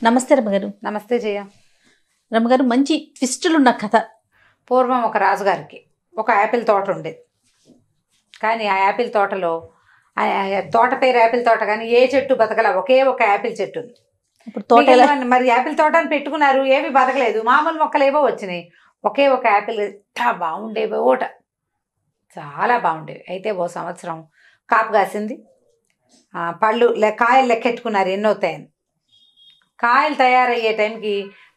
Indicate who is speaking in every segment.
Speaker 1: నమస్తే రమ్మగారు.
Speaker 2: నమస్తే జయ.
Speaker 1: రమ్మగారు, మంచి ట్విస్టులున్న కథ.
Speaker 2: పూర్వం ఒక రాజుగారికి ఒక యాపిల్ తోట ఉండేది. కానీ ఆ యాపిల్ తోటలో తోట పేరు యాపిల్ తోట, కానీ ఏ చెట్టు బతకల, ఒకే ఒక యాపిల్ చెట్టు ఉంది.
Speaker 1: ఇప్పుడు తోట
Speaker 2: మరి యాపిల్ తోట అని పెట్టుకున్నారు, ఏవి బతకలేదు, మామూలు మొక్కలు ఏవో వచ్చినాయి. ఒకే ఒక యాపిల్ ఎంత బాగుండేవి, ఓట చాలా బాగుండేవి. అయితే ఓ సంవత్సరం కాపు కాసింది. పళ్ళు కాయలు లెక్కెట్టుకున్నారు ఎన్ని అవుతాయని. కాయలు తయారయ్యే టైంకి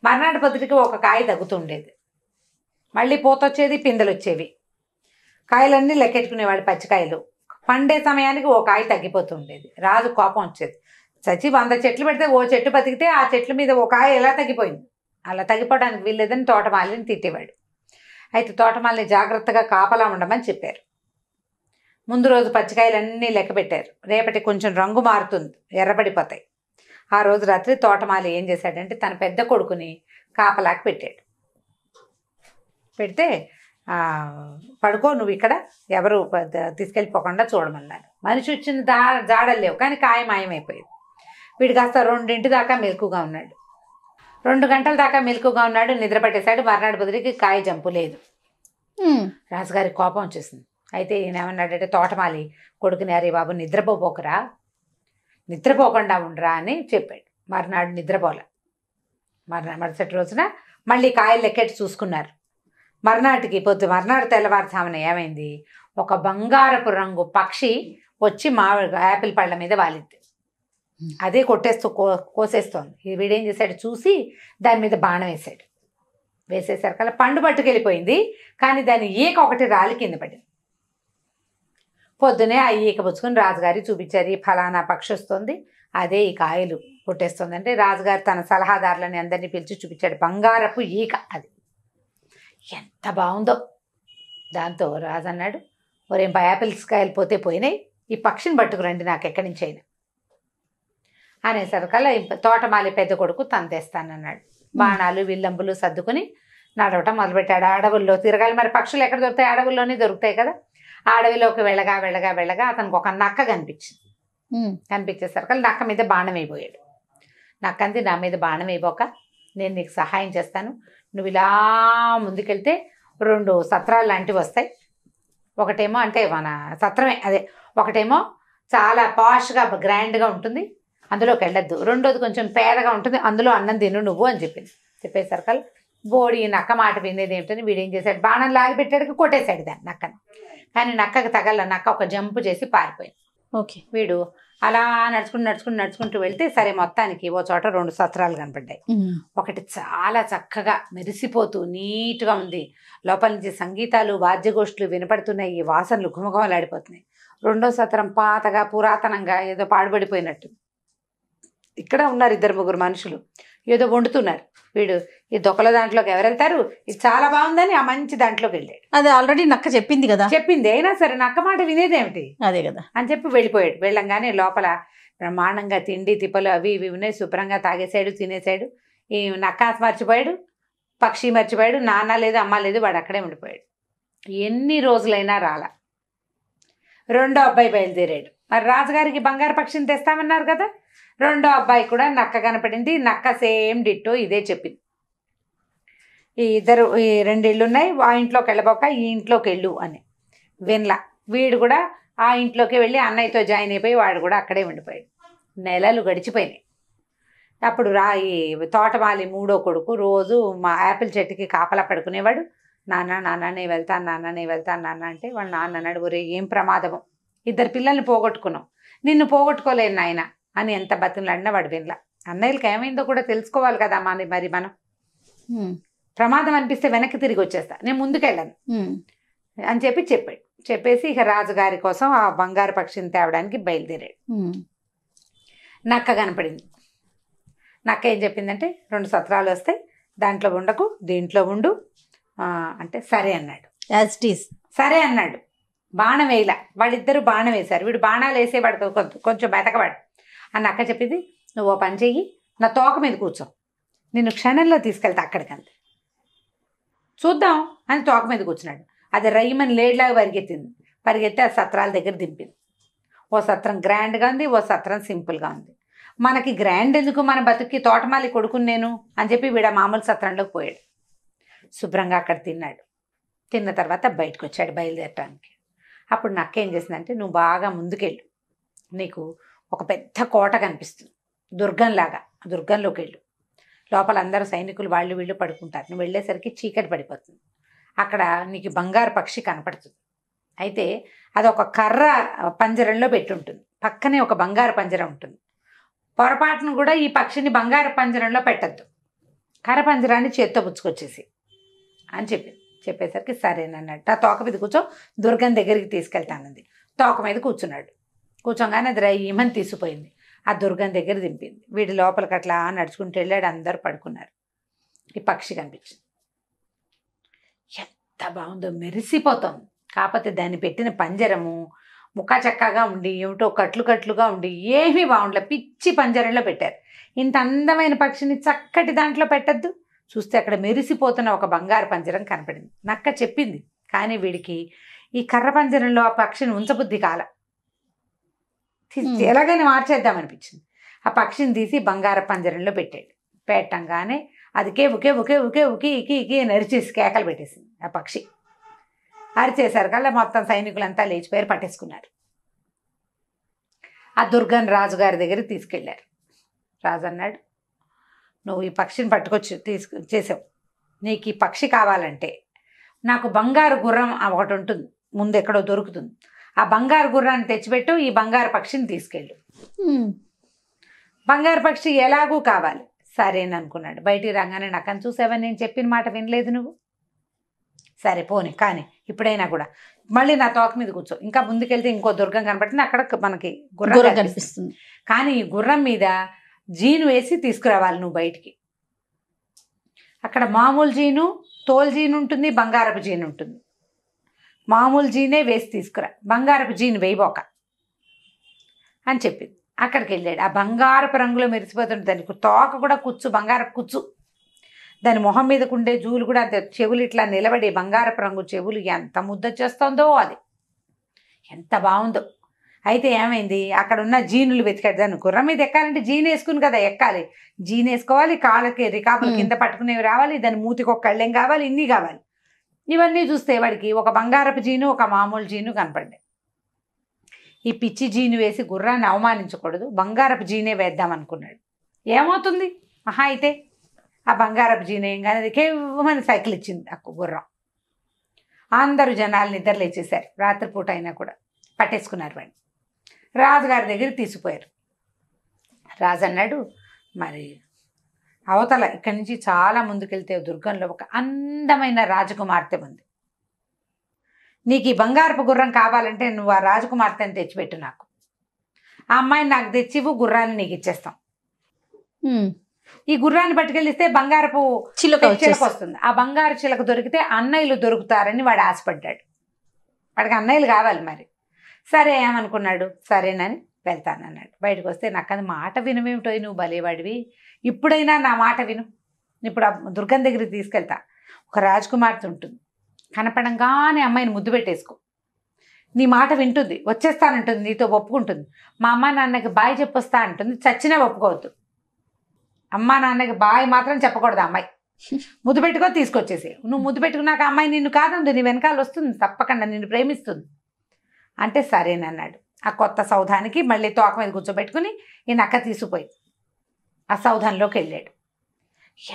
Speaker 2: మర్నాటి పొద్దుటికి ఒక కాయ తగ్గుతుండేది. మళ్ళీ పూత వచ్చేది, పిందెలు వచ్చేవి. కాయలన్నీ లెక్కెట్టుకునేవాడు పచ్చికాయలు. పండే సమయానికి ఓ కాయ తగ్గిపోతుండేది. రాజు కోపం వచ్చేది. చచ్చి 100 చెట్లు పెడితే ఓ చెట్టు బతికితే ఆ చెట్ల మీద ఓ కాయ ఎలా తగ్గిపోయింది, అలా తగ్గిపోవడానికి వీల్లేదని తోటమాలిని తిట్టేవాడు. అయితే తోటమాలిని జాగ్రత్తగా కాపలా ఉండమని చెప్పారు. ముందు రోజు పచ్చికాయలన్నీ లెక్క పెట్టారు. రేపటి కొంచెం రంగు మారుతుంది, ఎర్రబడిపోతాయి. ఆ రోజు రాత్రి తోటమాలి ఏం చేశాడంటే తన పెద్ద కొడుకుని కాపలాకి పెట్టాడు. పెడితే పడుకో, నువ్వు ఇక్కడ, ఎవరు తీసుకెళ్ళిపోకుండా చూడమన్నారు. మనిషి వచ్చిన జాడలు లేవు, కానీ కాయ మాయమైపోయింది. వీడు కాస్త 2 దాకా మెలకుగా ఉన్నాడు. 2 గంటల దాకా మెలకుగా ఉన్నాడు, నిద్ర పట్టేశాడు. మర్నాడు బదులుకి కాయ జంపు లేదు. రాజుగారి కోపం వచ్చేసింది. అయితే ఈయన ఏమన్నాడంటే తోటమాలి కొడుకుని, అరే బాబు నిద్రపోకరా, నిద్రపోకుండా ఉండరా అని చెప్పాడు. మర్నాడు నిద్రపోలే. మరుసటి రోజున మళ్ళీ కాయలు లెక్కెట్టి చూసుకున్నారు. మర్నాడు తెల్లవారుజామున ఏమైంది, ఒక బంగారపు రంగు పక్షి వచ్చి యాపిల్ పళ్ళ మీద వాలింది. అదే కొట్టేస్తూ కోసేస్తోంది. వీడేం చేశాడు, చూసి దాని మీద బాణం వేశాడు. వేసేసరికల్లా పండు పట్టుకెళ్ళిపోయింది, కానీ దాని ఈక ఒకటి రాలి కింద పడింది. పొద్దునే ఆ ఈక పుచ్చుకొని రాజుగారి చూపించారు. ఈ ఫలానా పక్షి వస్తుంది, అదే ఈ కాయలు కొట్టేస్తుంది అంటే రాజుగారు తన సలహాదారులని అందరినీ పిలిచి చూపించాడు. బంగారపు ఈక అది, ఎంత బాగుందో. దాంతో రాజు అన్నాడు, ఒరేం యాపిల్స్ కాయలు పోతే పోయినాయి, ఈ పక్షిని పట్టుకురండి నాకు ఎక్కడి నుంచి అయినా అనేసరికల్లా తోటమాలి పెద్ద కొడుకు తను తెస్తానన్నాడు. బాణాలు విల్లంబులు సర్దుకుని నడవటం మొదలుపెట్టాడు. అడవుల్లో తిరగాలి, మరి పక్షులు ఎక్కడ దొరుకుతాయి, అడవుల్లోనే దొరుకుతాయి కదా. ఆ అడవిలోకి వెళ్ళగా అతనికి ఒక నక్క కనిపించింది. కనిపించేసరికల్లా నక్క మీద బాణం అయిపోయాడు. నక్కంది, నా మీద బాణం అయిపోక నేను నీకు సహాయం చేస్తాను, నువ్వు ఇలా ముందుకెళ్తే 2 సత్రాలు లాంటివి వస్తాయి. ఒకటేమో అంటే మన సత్రమే అదే, ఒకటేమో చాలా పాష్గా గ్రాండ్గా ఉంటుంది, అందులోకి వెళ్ళొద్దు. రెండోది కొంచెం పేదగా ఉంటుంది, అందులో అన్నం తిను నువ్వు అని చెప్పింది. చెప్పేసరికల్ బోడి నక్క మాట వినేది ఏమిటని వీడేం చేశాడు, బాణం లాగి పెట్టాడు, కొట్టేశాడు దాన్ని నక్కని. కానీ నక్కకి తగల, నక్క ఒక జంపు చేసి పారిపోయింది.
Speaker 1: ఓకే.
Speaker 2: వీడు అలా నడుచుకుంటూ వెళ్తే సరే మొత్తానికి ఓ చోట 2 సత్రాలు కనపడ్డాయి. ఒకటి చాలా చక్కగా మెరిసిపోతూ నీట్గా ఉంది, లోపల నుంచి సంగీతాలు వాద్యగోష్ఠులు వినపడుతున్నాయి, ఈ వాసనలు ఘుమఘుమలాడిపోతున్నాయి. రెండో సత్రం పాతగా పురాతనంగా ఏదో పాడుబడిపోయినట్టు. ఇక్కడ ఉన్నారు 2-3 మనుషులు ఏదో వండుతున్నారు. వీడు ఈ దొక్కల దాంట్లోకి ఎవరు వెళ్తారు, ఇది చాలా బాగుందని ఆ మంచి దాంట్లోకి వెళ్ళాడు.
Speaker 1: అదే ఆల్రెడీ నక్క చెప్పింది కదా,
Speaker 2: చెప్పింది అయినా సరే నక్క మాట వినేదేమిటి,
Speaker 1: అదే కదా
Speaker 2: అని చెప్పి వెళ్ళిపోయాడు. వెళ్ళంగానే లోపల బ్రహ్మాండంగా తిండి తిప్పలు అవి ఇవి ఉన్నాయి, శుభ్రంగా తాగేశాడు, తినేశాడు. ఈ నక్క మర్చిపోయాడు, పక్షి మర్చిపోయాడు, నాన్న లేదు అమ్మ లేదు, వాడు అక్కడే ఉండిపోయాడు. ఎన్ని రోజులైనా రాలా. రెండో అబ్బాయి బయలుదేరాడు. మరి రాజుగారికి బంగారు పక్షిని తెస్తామన్నారు కదా, రెండో అబ్బాయి కూడా నక్క కనపడింది. నక్క సేమ్ డిట్టో ఇదే చెప్పింది. ఈ 2 ఇళ్ళు ఉన్నాయి, ఆ ఇంట్లోకి వెళ్ళబోక ఈ ఇంట్లోకి వెళ్ళు అని వినలా. వీడు కూడా ఆ ఇంట్లోకి వెళ్ళి అన్నయ్యతో జాయిన్ అయిపోయి వాడు కూడా అక్కడే ఉండిపోయాడు. నెలలు గడిచిపోయినాయి. అప్పుడు ఈ తోటమాలి 3వ కొడుకు రోజు మా యాపిల్ చెట్టుకి కాపలా పడుకునేవాడు. నాన్న నేను వెళ్తాను, నాన్న అంటే వాళ్ళ నాన్న అన్నాడు, ఒరే ఏం ప్రమాదము, 2 పిల్లల్ని పోగొట్టుకున్నాం, నిన్ను పోగొట్టుకోలేను నాయన అని ఎంత బతిమలాడినా వాడు వినలా. అన్నయ్యలకి ఏమైందో కూడా తెలుసుకోవాలి కదా మరి మనం. ప్రమాదం అనిపిస్తే వెనక్కి తిరిగి వచ్చేస్తా, నేను ముందుకెళ్ళను అని చెప్పాడు. చెప్పేసి ఇక రాజుగారి కోసం ఆ బంగారు పక్షిని తేవడానికి బయలుదేరాడు. నక్క కనపడింది. నక్క ఏం చెప్పిందంటే 2 సత్రాలు వస్తాయి, దాంట్లో ఉండకు, దీంట్లో ఉండు అంటే సరే అన్నాడు.
Speaker 1: యాజ్ ఇట్ ఈస్
Speaker 2: సరే అన్నాడు. బాణం వేయలా, వాళ్ళిద్దరూ బాణం వేశారు. వీడు బాణాలు వేసేవాడు కొంచెం బెతకవాడు. ఆ నక్క చెప్పింది, నువ్వు ఓ పని చెయ్యి, నా తోక మీద కూర్చో, నిన్ను క్షణంలో తీసుకెళ్తా అక్కడికంతే, చూద్దాం అని తోక మీద కూర్చున్నాడు. అది రైమని లేడ్లాగా పరిగెత్తి ఆ సత్రాల దగ్గర దింపింది. ఓ సత్రం గ్రాండ్గా ఉంది, ఓ సత్రం సింపుల్గా ఉంది. మనకి గ్రాండ్ ఎందుకు, మన బతుక్కి తోటమాలి కొడుకుని నేను అని చెప్పి వీడ మామూలు సత్రంలోకి పోయాడు. శుభ్రంగా అక్కడ తిన్నాడు. తిన్న తర్వాత బయటకు వచ్చాడు బయలుదేరటానికి. అప్పుడు నక్క ఏం చేసిందంటే, నువ్వు బాగా ముందుకెళ్ళు, నీకు ఒక పెద్ద కోట కనిపిస్తుంది దుర్గంలాగా, దుర్గంలోకి వెళ్ళు, లోపల అందరూ సైనికులు వాళ్ళు వీళ్ళు పడుకుంటారు, నువ్వు వెళ్ళేసరికి చీకటి పడిపోతుంది, అక్కడ నీకు బంగారు పక్షి కనపడుతుంది. అయితే అది ఒక కర్ర పంజరంలో పెట్టి ఉంటుంది, పక్కనే ఒక బంగారు పంజరం ఉంటుంది. పొరపాటును కూడా ఈ పక్షిని బంగారు పంజరంలో పెట్టద్దు, కర్ర పంజరాన్ని చేత్తో పుచ్చుకొచ్చేసి అని చెప్పేసరికి సరేనన్నట్టు. ఆ తోక మీద కూర్చో, దుర్గం దగ్గరికి తీసుకెళ్తానంది. తోక మీద కూర్చున్నాడు. కూర్చోగానే అది ఈమని తీసిపోయింది. ఆ దుర్గం దగ్గర దింపింది. వీడి లోపలికి అట్లా నడుచుకుంటూ వెళ్ళాడు. అందరూ పడుకున్నారు. ఈ పక్షి కనిపించింది. ఎంత బాగుందో, మెరిసిపోతుంది. కాకపోతే దాన్ని పెట్టిన పంజరము ముక్కా చక్కగా ఉండి, ఏమిటో కట్లు కట్లుగా ఉండి, ఏమీ బాగుండలే. పిచ్చి పంజరంలో పెట్టారు. ఇంత అందమైన పక్షిని చక్కటి దాంట్లో పెట్టద్దు. చూస్తే అక్కడ మెరిసిపోతున్న ఒక బంగారు పంజరం కనపడింది. నక్క చెప్పింది, కానీ వీడికి ఈ కర్ర పంజరంలో ఆ పక్షిని ఉంచబుద్ధి కాల. ఎలాగైనా మార్చేద్దామనిపించింది. ఆ పక్షిని తీసి బంగారు పంజరంలో పెట్టాడు. పెట్టంగానే అది ఉకే ఉకే ఉకే ఉకి ఇకి ఇకి నరిచేసి కేకలు పెట్టేసింది. ఆ పక్షి అరిచేసరికల్లా మొత్తం సైనికులంతా లేచిపోయారు, పట్టేసుకున్నారు. ఆ దుర్గన్ రాజుగారి దగ్గరికి తీసుకెళ్ళారు. రాజు అన్నాడు, నువ్వు ఈ పక్షిని పట్టుకొచ్చి చేసావు, నీకు ఈ పక్షి కావాలంటే నాకు బంగారు గుర్రం ఒకటి ఉంటుంది, ముందు ఎక్కడో దొరుకుతుంది, ఆ బంగారు గుర్రాన్ని తెచ్చిపెట్టు, ఈ బంగారు పక్షిని తీసుకెళ్ళు. బంగారు పక్షి ఎలాగూ కావాలి. సరేననుకున్నాడు. బయటికి రాగానే నక్కని చూసావా, నేను చెప్పిన మాట వినలేదు నువ్వు, సరే పోనీ కానీ ఇప్పుడైనా కూడా మళ్ళీ నా తోక మీద కూర్చో, ఇంకా ముందుకెళ్తే ఇంకో దుర్గం కనపడుతుంది, అక్కడ మనకి గుర్రం కనిపిస్తుంది, కానీ ఈ గుర్రం మీద జీను వేసి తీసుకురావాలి నువ్వు బయటికి. అక్కడ మామూలు జీను, తోలు జీను ఉంటుంది, బంగారపు జీను ఉంటుంది. మామూలు జీనే వేసి తీసుకురా, బంగారపు జీను వేయబోక అని చెప్పింది. అక్కడికి వెళ్ళాడు. ఆ బంగారపు రంగులో మెరిసిపోతుంది. దానికి తోక కూడా కుచ్చు, బంగారపు కుచ్చు. దాని మొహం మీదకు ఉండే జూలు కూడా అంతే, చెవులు ఇట్లా నిలబడి బంగారపు రంగు చెవులు, ఎంత ముద్ద చేస్తుందో అది, ఎంత బాగుందో. అయితే ఏమైంది, అక్కడ ఉన్న జీనులు వెతికాడు. దాన్ని గుర్రం మీద ఎక్కాలంటే జీన్ వేసుకుని కదా ఎక్కాలి, జీన్ వేసుకోవాలి, కాళ్ళకి రికాపులు కింద పట్టుకునేవి రావాలి, దాని మూతికి ఒక కళ్ళెం కావాలి, ఇన్ని కావాలి. ఇవన్నీ చూస్తే వాడికి ఒక బంగారపు జీను, ఒక మామూలు జీను కనపడ్డాయి. ఈ పిచ్చి జీను వేసి గుర్రాన్ని అవమానించకూడదు, బంగారపు జీనే వేద్దాం అనుకున్నాడు. ఏమవుతుంది మహా అయితే ఆ బంగారపు జీనే ఏం కానీ అది కేవలం సైకిల్ ఇచ్చింది ఆ గుర్రం. అందరూ జనాలు నిద్ర లేచేశారు. రాత్రిపూట అయినా కూడా పట్టేసుకున్నారు వాడిని. రాజుగారి దగ్గరికి తీసుకుపోయారు. రాజు అన్నాడు, మరి అవతల ఇక్కడి నుంచి చాలా ముందుకెళ్తే దుర్గంలో ఒక అందమైన రాజకుమార్తె ఉంది, నీకు ఈ బంగారపు గుర్రం కావాలంటే నువ్వు ఆ రాజకుమార్తెని తెచ్చిపెట్టు, నాకు ఆ అమ్మాయిని నాకు తెచ్చివు, గుర్రాన్ని నీకు ఇచ్చేస్తాం. ఈ గుర్రాన్ని పట్టుకెళ్ళిస్తే బంగారపు చిలుక వస్తుంది. ఆ బంగారు చిలుక దొరికితే అన్నయ్యలు దొరుకుతారని వాడు ఆశపడ్డాడు. వాడికి అన్నయ్యలు కావాలి. మరి సరే ఏమనుకున్నాడు, సరేనని వెళ్తానన్నాడు. బయటకు వస్తే నాకు అది మాట వినమేమిటో, నువ్వు భలేవాడివి, ఇప్పుడైనా నా మాట విను, ఇప్పుడు ఆ దుర్గం దగ్గరికి తీసుకెళ్తా, ఒక రాజకుమార్తె ఉంటుంది, కనపడంగానే అమ్మాయిని ముద్దు పెట్టేసుకో, నీ మాట వింటుంది, వచ్చేస్తానంటుంది, నీతో ఒప్పుకుంటుంది, మా అమ్మ నాన్నకి బాయ్ చెప్పొస్తా అంటుంది, చచ్చినా ఒప్పుకోవద్దు, అమ్మా నాన్నకి బాయ్ మాత్రం చెప్పకూడదు, అమ్మాయి ముద్దు పెట్టుకో, తీసుకొచ్చేసి, నువ్వు ముద్దు పెట్టుకున్నాక అమ్మాయి నిన్ను కాదందు, నీ వెనకాల వస్తుంది, తప్పకుండా నిన్ను ప్రేమిస్తుంది అంటే సరేనన్నాడు. ఆ కొత్త సౌధానికి మళ్ళీ తోక మీద కూర్చోబెట్టుకుని ఈ నక్క తీసుకుపోయి ఆ సౌధంలోకి వెళ్ళాడు.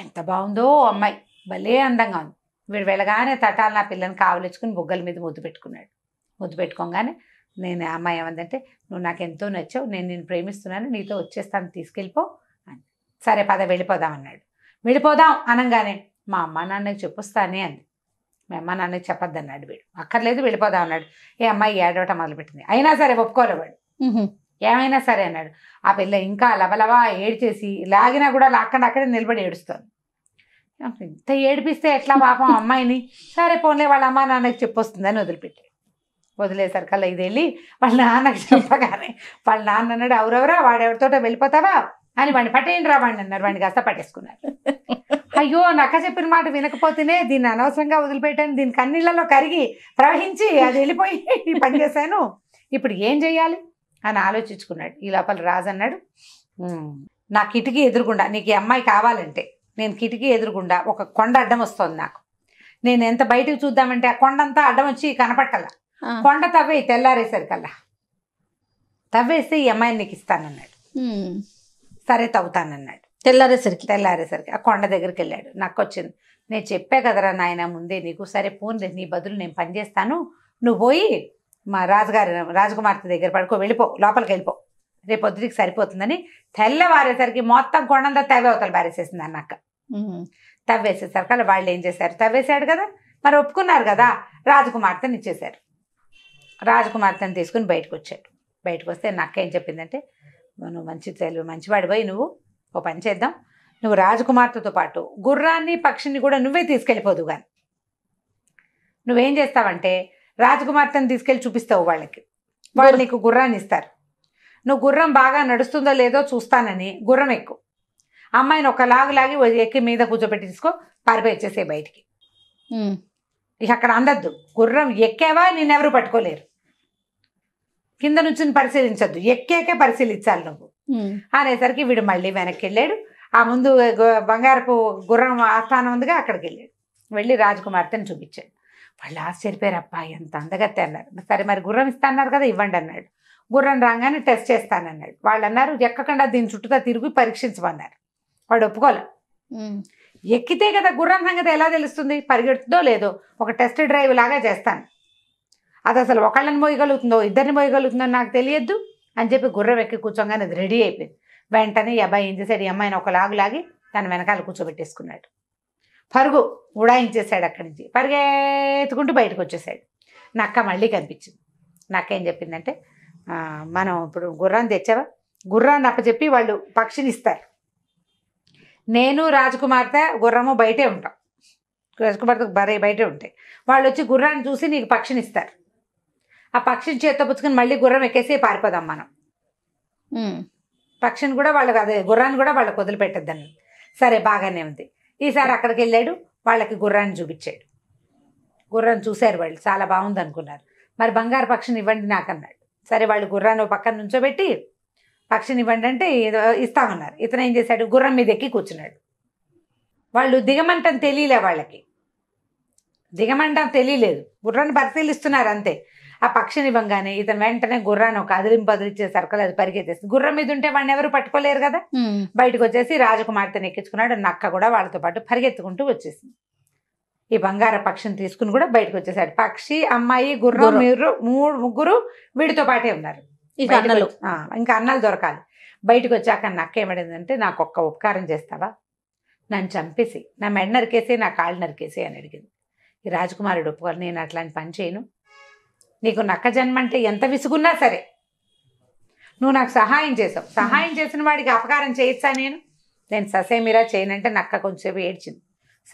Speaker 2: ఎంత బాగుందో అమ్మాయి, భలే అందంగా ఉంది. వీడు వెళ్ళగానే తటాలు నా పిల్లని కావలించుకుని బుగ్గల మీద ముద్దు పెట్టుకున్నాడు. ముద్దు పెట్టుకోగానే నేను అమ్మాయి ఏమందంటే, నువ్వు నాకు ఎంతో నచ్చావు, నేను నిన్ను ప్రేమిస్తున్నాను, నీతో వచ్చేస్తాను, తీసుకెళ్ళిపో అని. సరే పద వెళ్ళిపోదాం అన్నాడు. వెళ్ళిపోదాం అనగానే మా అమ్మ నాన్నకి చెప్పొస్తానే అంది. మీ అమ్మ నాన్నకి చెప్పొద్దన్నాడు వీడు. అక్కర్లేదు వెళ్ళిపోదాం అన్నాడు. ఏ అమ్మాయి ఏడవటం మొదలుపెట్టింది. అయినా సరే ఒప్పుకోలే వాడు. ఏమైనా సరే అన్నాడు. ఆ పిల్ల ఇంకా లబలబా ఏడ్చేసి లాగినా కూడా లాక్కండి అక్కడే నిలబడి ఏడుస్తుంది. ఇంత ఏడిపిస్తే ఎట్లా పాపం అమ్మాయిని, సరే పోన్లే వాళ్ళ అమ్మ నాన్నకి చెప్పొస్తుందని వదిలిపెట్టాడు. వదిలేసరికల్లా ఇది వెళ్ళి వాళ్ళ నాన్నకి చెప్పగానే వాళ్ళ నాన్న అన్నాడు, ఎవరెవరా వాడెవరితోటో వెళ్ళిపోతావా అని వాడిని పట్టేయండి రా వాడిని అన్నారు. వాడిని కాస్త పట్టేసుకున్నారు. అయ్యో నక్క చెప్పిన మాట వినకపోతేనే దీన్ని అనవసరంగా వదిలిపెట్టాను, దీని కన్నీళ్ళలో కరిగి ప్రవహించి అది వెళ్ళిపోయి ఈ పని చేశాను, ఇప్పుడు ఏం చెయ్యాలి అని ఆలోచించుకున్నాడు. ఈ లోపల రాజు అన్నాడు, నా కిటికీ ఎదురుగుండా నీకు ఈ అమ్మాయి కావాలంటే నేను కిటికీ ఎదురుగుండా ఒక కొండ అడ్డం వస్తుంది నాకు. నేను ఎంత బయటకు చూద్దామంటే ఆ కొండ అంతా అడ్డం వచ్చి కనపట్టాల. కొండ తవ్వే తెల్లారేసరికల్లా తవ్వేస్తే ఈ అమ్మాయిని నీకు ఇస్తానన్నాడు. సరే తవ్వుతానన్నాడు. తెల్లారేసరికి ఆ కొండ దగ్గరికి వెళ్ళాడు. నాకు వచ్చింది, నేను చెప్పా కదరా నాయన ముందే నీకు, సరే పోన్లే నీ బదులు నేను పని చేస్తాను, నువ్వు పోయి మా రాజకుమార్తె దగ్గర పడుకో, వెళ్ళిపో, లోపలికి వెళ్ళిపో, రేపు పొద్దుటికి సరిపోతుందని తెల్లవారేసరికి మొత్తం కొండంతా తవ్వే అవతల పారేసేసింది అన్నక్క. తవ్వేసేసరికి అలా వాళ్ళు ఏం చేశారు, తవ్వేశాడు కదా మరి ఒప్పుకున్నారు కదా, రాజకుమార్తెని ఇచ్చేశారు. రాజకుమార్తెని తీసుకుని బయటకు వచ్చాడు. బయటకు వస్తే నక్క ఏం చెప్పిందంటే, నువ్వు మంచివాడి పోయి నువ్వు ఓ పని చేద్దాం, నువ్వు రాజకుమార్తెతో పాటు గుర్రాన్ని పక్షిని కూడా నువ్వే తీసుకెళ్ళిపోదు కానీ నువ్వేం చేస్తావంటే రాజకుమార్తెని తీసుకెళ్ళి చూపిస్తావు వాళ్ళకి, వాళ్ళు నీకు గుర్రాన్ని ఇస్తారు, నువ్వు గుర్రం బాగా నడుస్తుందో లేదో చూస్తానని గుర్రం ఎక్కువ అమ్మాయిని ఒక లాగి ఎక్కి మీద కూర్చోబెట్టి తీసుకో, పారిపోయి వచ్చేసే బయటికి. ఇక అక్కడ అందద్దు, గుర్రం ఎక్కేవా నిన్నెవరూ పట్టుకోలేరు, కింద నుంచి పరిశీలించద్దు, ఎక్కేకే పరిశీలించాలి నువ్వు అనేసరికి వీడు మళ్ళీ వెనక్కి వెళ్ళాడు. ఆ ముందు బంగారపు గుర్రం ఆస్థానం ఉందిగా అక్కడికి వెళ్ళాడు. వెళ్ళి రాజకుమార్తెని చూపించాడు. వాళ్ళు ఆశ్చర్యపోయారు, అబ్బా ఎంత అందగత్తే అన్నారు. సరే మరి గుర్రం ఇస్తాన్నారు కదా ఇవ్వండి అన్నాడు. గుర్రం రాగానే టెస్ట్ చేస్తానన్నాడు. వాళ్ళు అన్నారు ఎక్కకుండా దీని చుట్టూతా తిరిగి పరీక్షించమన్నారు. వాడు ఒప్పుకోలే. ఎక్కితే కదా గుర్రం సంగతి ఎలా తెలుస్తుంది, పరిగెడుతుందో లేదో, ఒక టెస్ట్ డ్రైవ్ లాగా చేస్తాను, అది అసలు ఒకళ్ళని మోయగలుగుతుందో ఇద్దరిని మోయగలుగుతుందో నాకు తెలియద్దు అని చెప్పి గుర్రం ఎక్కి కూర్చోగానే అది రెడీ అయిపోయింది. వెంటనే ఈ అబ్బాయి ఏం చేశాడు, ఈ అమ్మాయిని ఒక లాగి తన వెనకాల కూర్చోబెట్టేసుకున్నాడు. పరుగు ఉడాయించేశాడు. అక్కడి నుంచి పరిగెత్తుకుంటూ బయటకు వచ్చేసాడు. నక్క మళ్ళీ కనిపించింది. నక్క ఏం చెప్పిందంటే, మనం ఇప్పుడు గుర్రాన్ని తెచ్చావా, గుర్రాన్ని అప్పచెప్పి వాళ్ళు పక్షిని ఇస్తారు, నేను రాజకుమార్తె గుర్రము బయటే ఉంటాం, రాజకుమార్తె బయటే ఉంటాయి, వాళ్ళు వచ్చి గుర్రాన్ని చూసి నీకు పక్షిని ఇస్తారు, ఆ పక్షిని చేత్తో పుచ్చుకుని మళ్ళీ గుర్రం ఎక్కేసి పారిపోదాం మనం, పక్షిని కూడా వాళ్ళకి అదే గుర్రాన్ని కూడా వాళ్ళకి వదిలిపెట్టద్దని. సరే బాగానే ఉంది. ఈసారి అక్కడికి వెళ్ళాడు, వాళ్ళకి గుర్రాన్ని చూపించాడు. గుర్రాన్ని చూశారు వాళ్ళు, చాలా బాగుంది అనుకున్నారు. మరి బంగారు పక్షిని ఇవ్వండి నాకు అన్నాడు. సరే వాళ్ళు గుర్రాన్ని పక్కన నుంచోబెట్టి పక్షిని ఇవ్వండి అంటే ఇస్తామన్నారు. ఇతను ఏం చేశాడు, గుర్రం మీద ఎక్కి కూర్చున్నాడు. వాళ్ళు దిగమంటం తెలియలే, వాళ్ళకి దిగమంటం తెలియలేదు, గుర్రాన్ని పరిశీలిస్తున్నారు అంతే. ఆ పక్షిని ఇవ్వగానే ఇతను వెంటనే గుర్రాన్ని ఒక అదిలింపదిలిచ్చే సర్కల్ అది పరిగెత్తేసి, గుర్రం మీద ఉంటే వాడిని ఎవరు పట్టుకోలేరు కదా, బయటకు వచ్చేసి రాజకుమార్తెని ఎక్కించుకున్నాడు. నక్క కూడా వాళ్ళతో పాటు పరిగెత్తుకుంటూ వచ్చేసింది. ఈ బంగార పక్షిని తీసుకుని కూడా బయటకు వచ్చేసాడు. పక్షి, అమ్మాయి, గుర్రం, ముగ్గురు వీడితో పాటే ఉన్నారు. ఇంకా అన్నలు దొరకాలి. బయటకు వచ్చాక నక్క ఏమడిందంటే, నాకు ఒక్క ఉపకారం చేస్తావా, నన్ను చంపేసి నా మెడ నరికేసి నా కాళ్ళు నరికేసి అని అడిగింది. ఈ రాజకుమారుడు ఒప్పుకోవాలి, నేను అట్లాంటి పని చేయను, నీకు నక్క జన్మ అంటే ఎంత విసుగున్నా సరే నువ్వు నాకు సహాయం చేసావు, సహాయం చేసిన వాడికి అపకారం చేయొచ్చా, నేను ససేమిరా చేయనంటే నక్క కొంచెంసేపు ఏడ్చింది.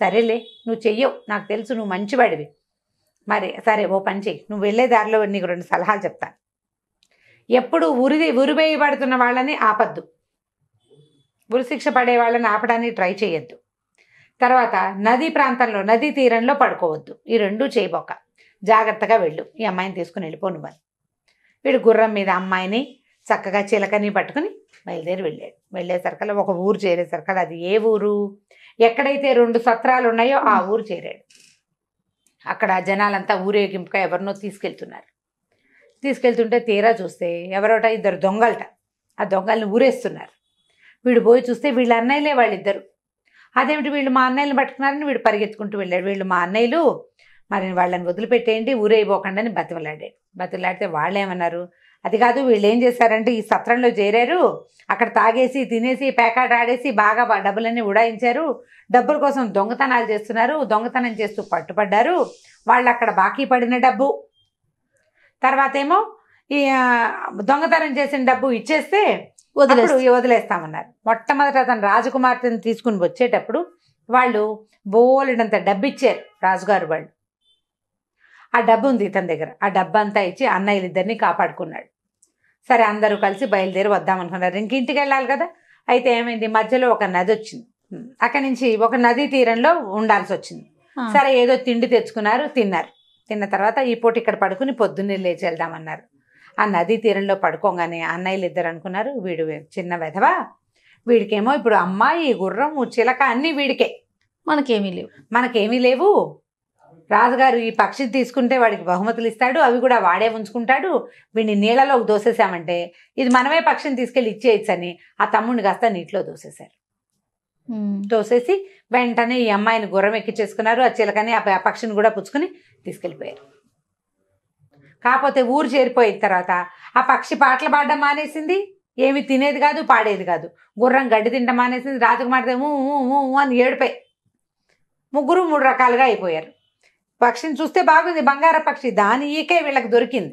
Speaker 2: సరేలే నువ్వు చెయ్యవు, నాకు తెలుసు నువ్వు మంచివాడివి, మరి సరే ఓ పని చెయ్యి, నువ్వు వెళ్ళే దారిలో నీకు 2 సలహాలు చెప్తాను. ఎప్పుడు ఉరివేయబడుతున్న వాళ్ళని ఆపద్దు, ఉరిశిక్ష పడే వాళ్ళని ఆపడానికి ట్రై చేయొద్దు. తర్వాత నదీ ప్రాంతంలో, నదీ తీరంలో పడుకోవద్దు. ఈ 2 చేయబోక జాగ్రత్తగా వెళ్ళు, ఈ అమ్మాయిని తీసుకుని వెళ్ళిపో నువ్వు అని. వీడు గుర్రం మీద అమ్మాయిని చక్కగా చిలకని పట్టుకుని బయలుదేరి వెళ్ళాడు. వెళ్ళేసరికల్లా ఒక ఊరు చేరేసరికల్లా, అది ఏ ఊరు, ఎక్కడైతే 2 సత్రాలు ఉన్నాయో ఆ ఊరు చేరాడు. అక్కడ జనాలంతా ఊరేగింపుగా ఎవరినో తీసుకెళ్తుంటే తీరా చూస్తే ఎవరోట 2 దొంగలట, ఆ దొంగల్ని ఊరేస్తున్నారు. వీడు పోయి చూస్తే వీళ్ళ అన్నయ్యలే వాళ్ళిద్దరు. అదేమిటి వీళ్ళు మా అన్నయ్యని పట్టుకున్నారని వీడు పరిగెత్తుకుంటూ వెళ్ళాడు. వీళ్ళు మా అన్నయ్యలు, మరి వాళ్ళని వదిలిపెట్టేయండి, ఊరైపోకండి అని బతిలాడితే వాళ్ళు ఏమన్నారు, అది కాదు వీళ్ళు ఏం చేశారంటే ఈ సత్రంలో చేరారు, అక్కడ తాగేసి తినేసి పేకాట ఆడేసి బాగా డబ్బులన్నీ ఉడాయించారు, డబ్బుల కోసం దొంగతనాలు చేస్తున్నారు, దొంగతనం చేస్తూ పట్టుపడ్డారు, వాళ్ళు అక్కడ బాకీ పడిన డబ్బు, తర్వాత ఏమో ఈ దొంగతనం చేసిన డబ్బు ఇచ్చేస్తే వదిలేస్తామన్నారు. మొట్టమొదట అతను రాజకుమార్తెను తీసుకుని వచ్చేటప్పుడు వాళ్ళు బోలెడంత డబ్బు ఇచ్చారు రాజుగారు వాళ్ళు. ఆ డబ్బు ఉంది ఇతని దగ్గర, ఆ డబ్బు అంతా ఇచ్చి అన్నయ్యలిద్దరిని కాపాడుకున్నాడు. సరే అందరూ కలిసి బయలుదేరి వద్దామనుకున్నారు, ఇంటికి వెళ్ళాలి కదా. అయితే ఏమైంది, మధ్యలో ఒక నది వచ్చింది, అక్కడి నుంచి ఒక నదీ తీరంలో ఉండాల్సి వచ్చింది. సరే ఏదో తిండి తెచ్చుకున్నారు, తిన్నారు. తిన్న తర్వాత ఈ పూట ఇక్కడ పడుకుని పొద్దున్నే లేచి వెళ్దామన్నారు. ఆ నదీ తీరంలో పడుకోగానే అన్నయ్యలు ఇద్దరు అనుకున్నారు, వీడు చిన్న వెధవా, వీడికేమో ఇప్పుడు అమ్మాయి, గుర్రము, చిలక అన్నీ వీడికే,
Speaker 1: మనకేమీ లేవు.
Speaker 2: మనకేమీ లేవు. రాజుగారు ఈ పక్షిని తీసుకుంటే వాడికి బహుమతులు ఇస్తాడు, అవి కూడా వాడే ఉంచుకుంటాడు. వీడిని నీళ్ళలోకి దోసేసామంటే ఇది మనమే పక్షిని తీసుకెళ్ళి ఇచ్చేయచ్చు అని ఆ తమ్ముడిని కాస్త నీటిలో దోసేశారు. దోసేసి వెంటనే ఈ అమ్మాయిని గుర్రం ఎక్కించేసుకున్నారు, ఆ చిలకని ఆ పక్షిని కూడా పుచ్చుకుని తీసుకెళ్ళిపోయారు. కాకపోతే ఊరు చేరిపోయిన తర్వాత ఆ పక్షి పాటలు పాడడం మానేసింది, ఏమి తినేది కాదు, పాడేది కాదు. గుర్రం గడ్డి తినడం మానేసింది, రాజకుమార్తె ఊ ఊ ఊ ఊ అని ఏడిపోయి ముగ్గురు 3 రకాలుగా అయిపోయారు. పక్షిని చూస్తే బాగుంది, బంగార పక్షి, దాని ఈకే వీళ్ళకి దొరికింది.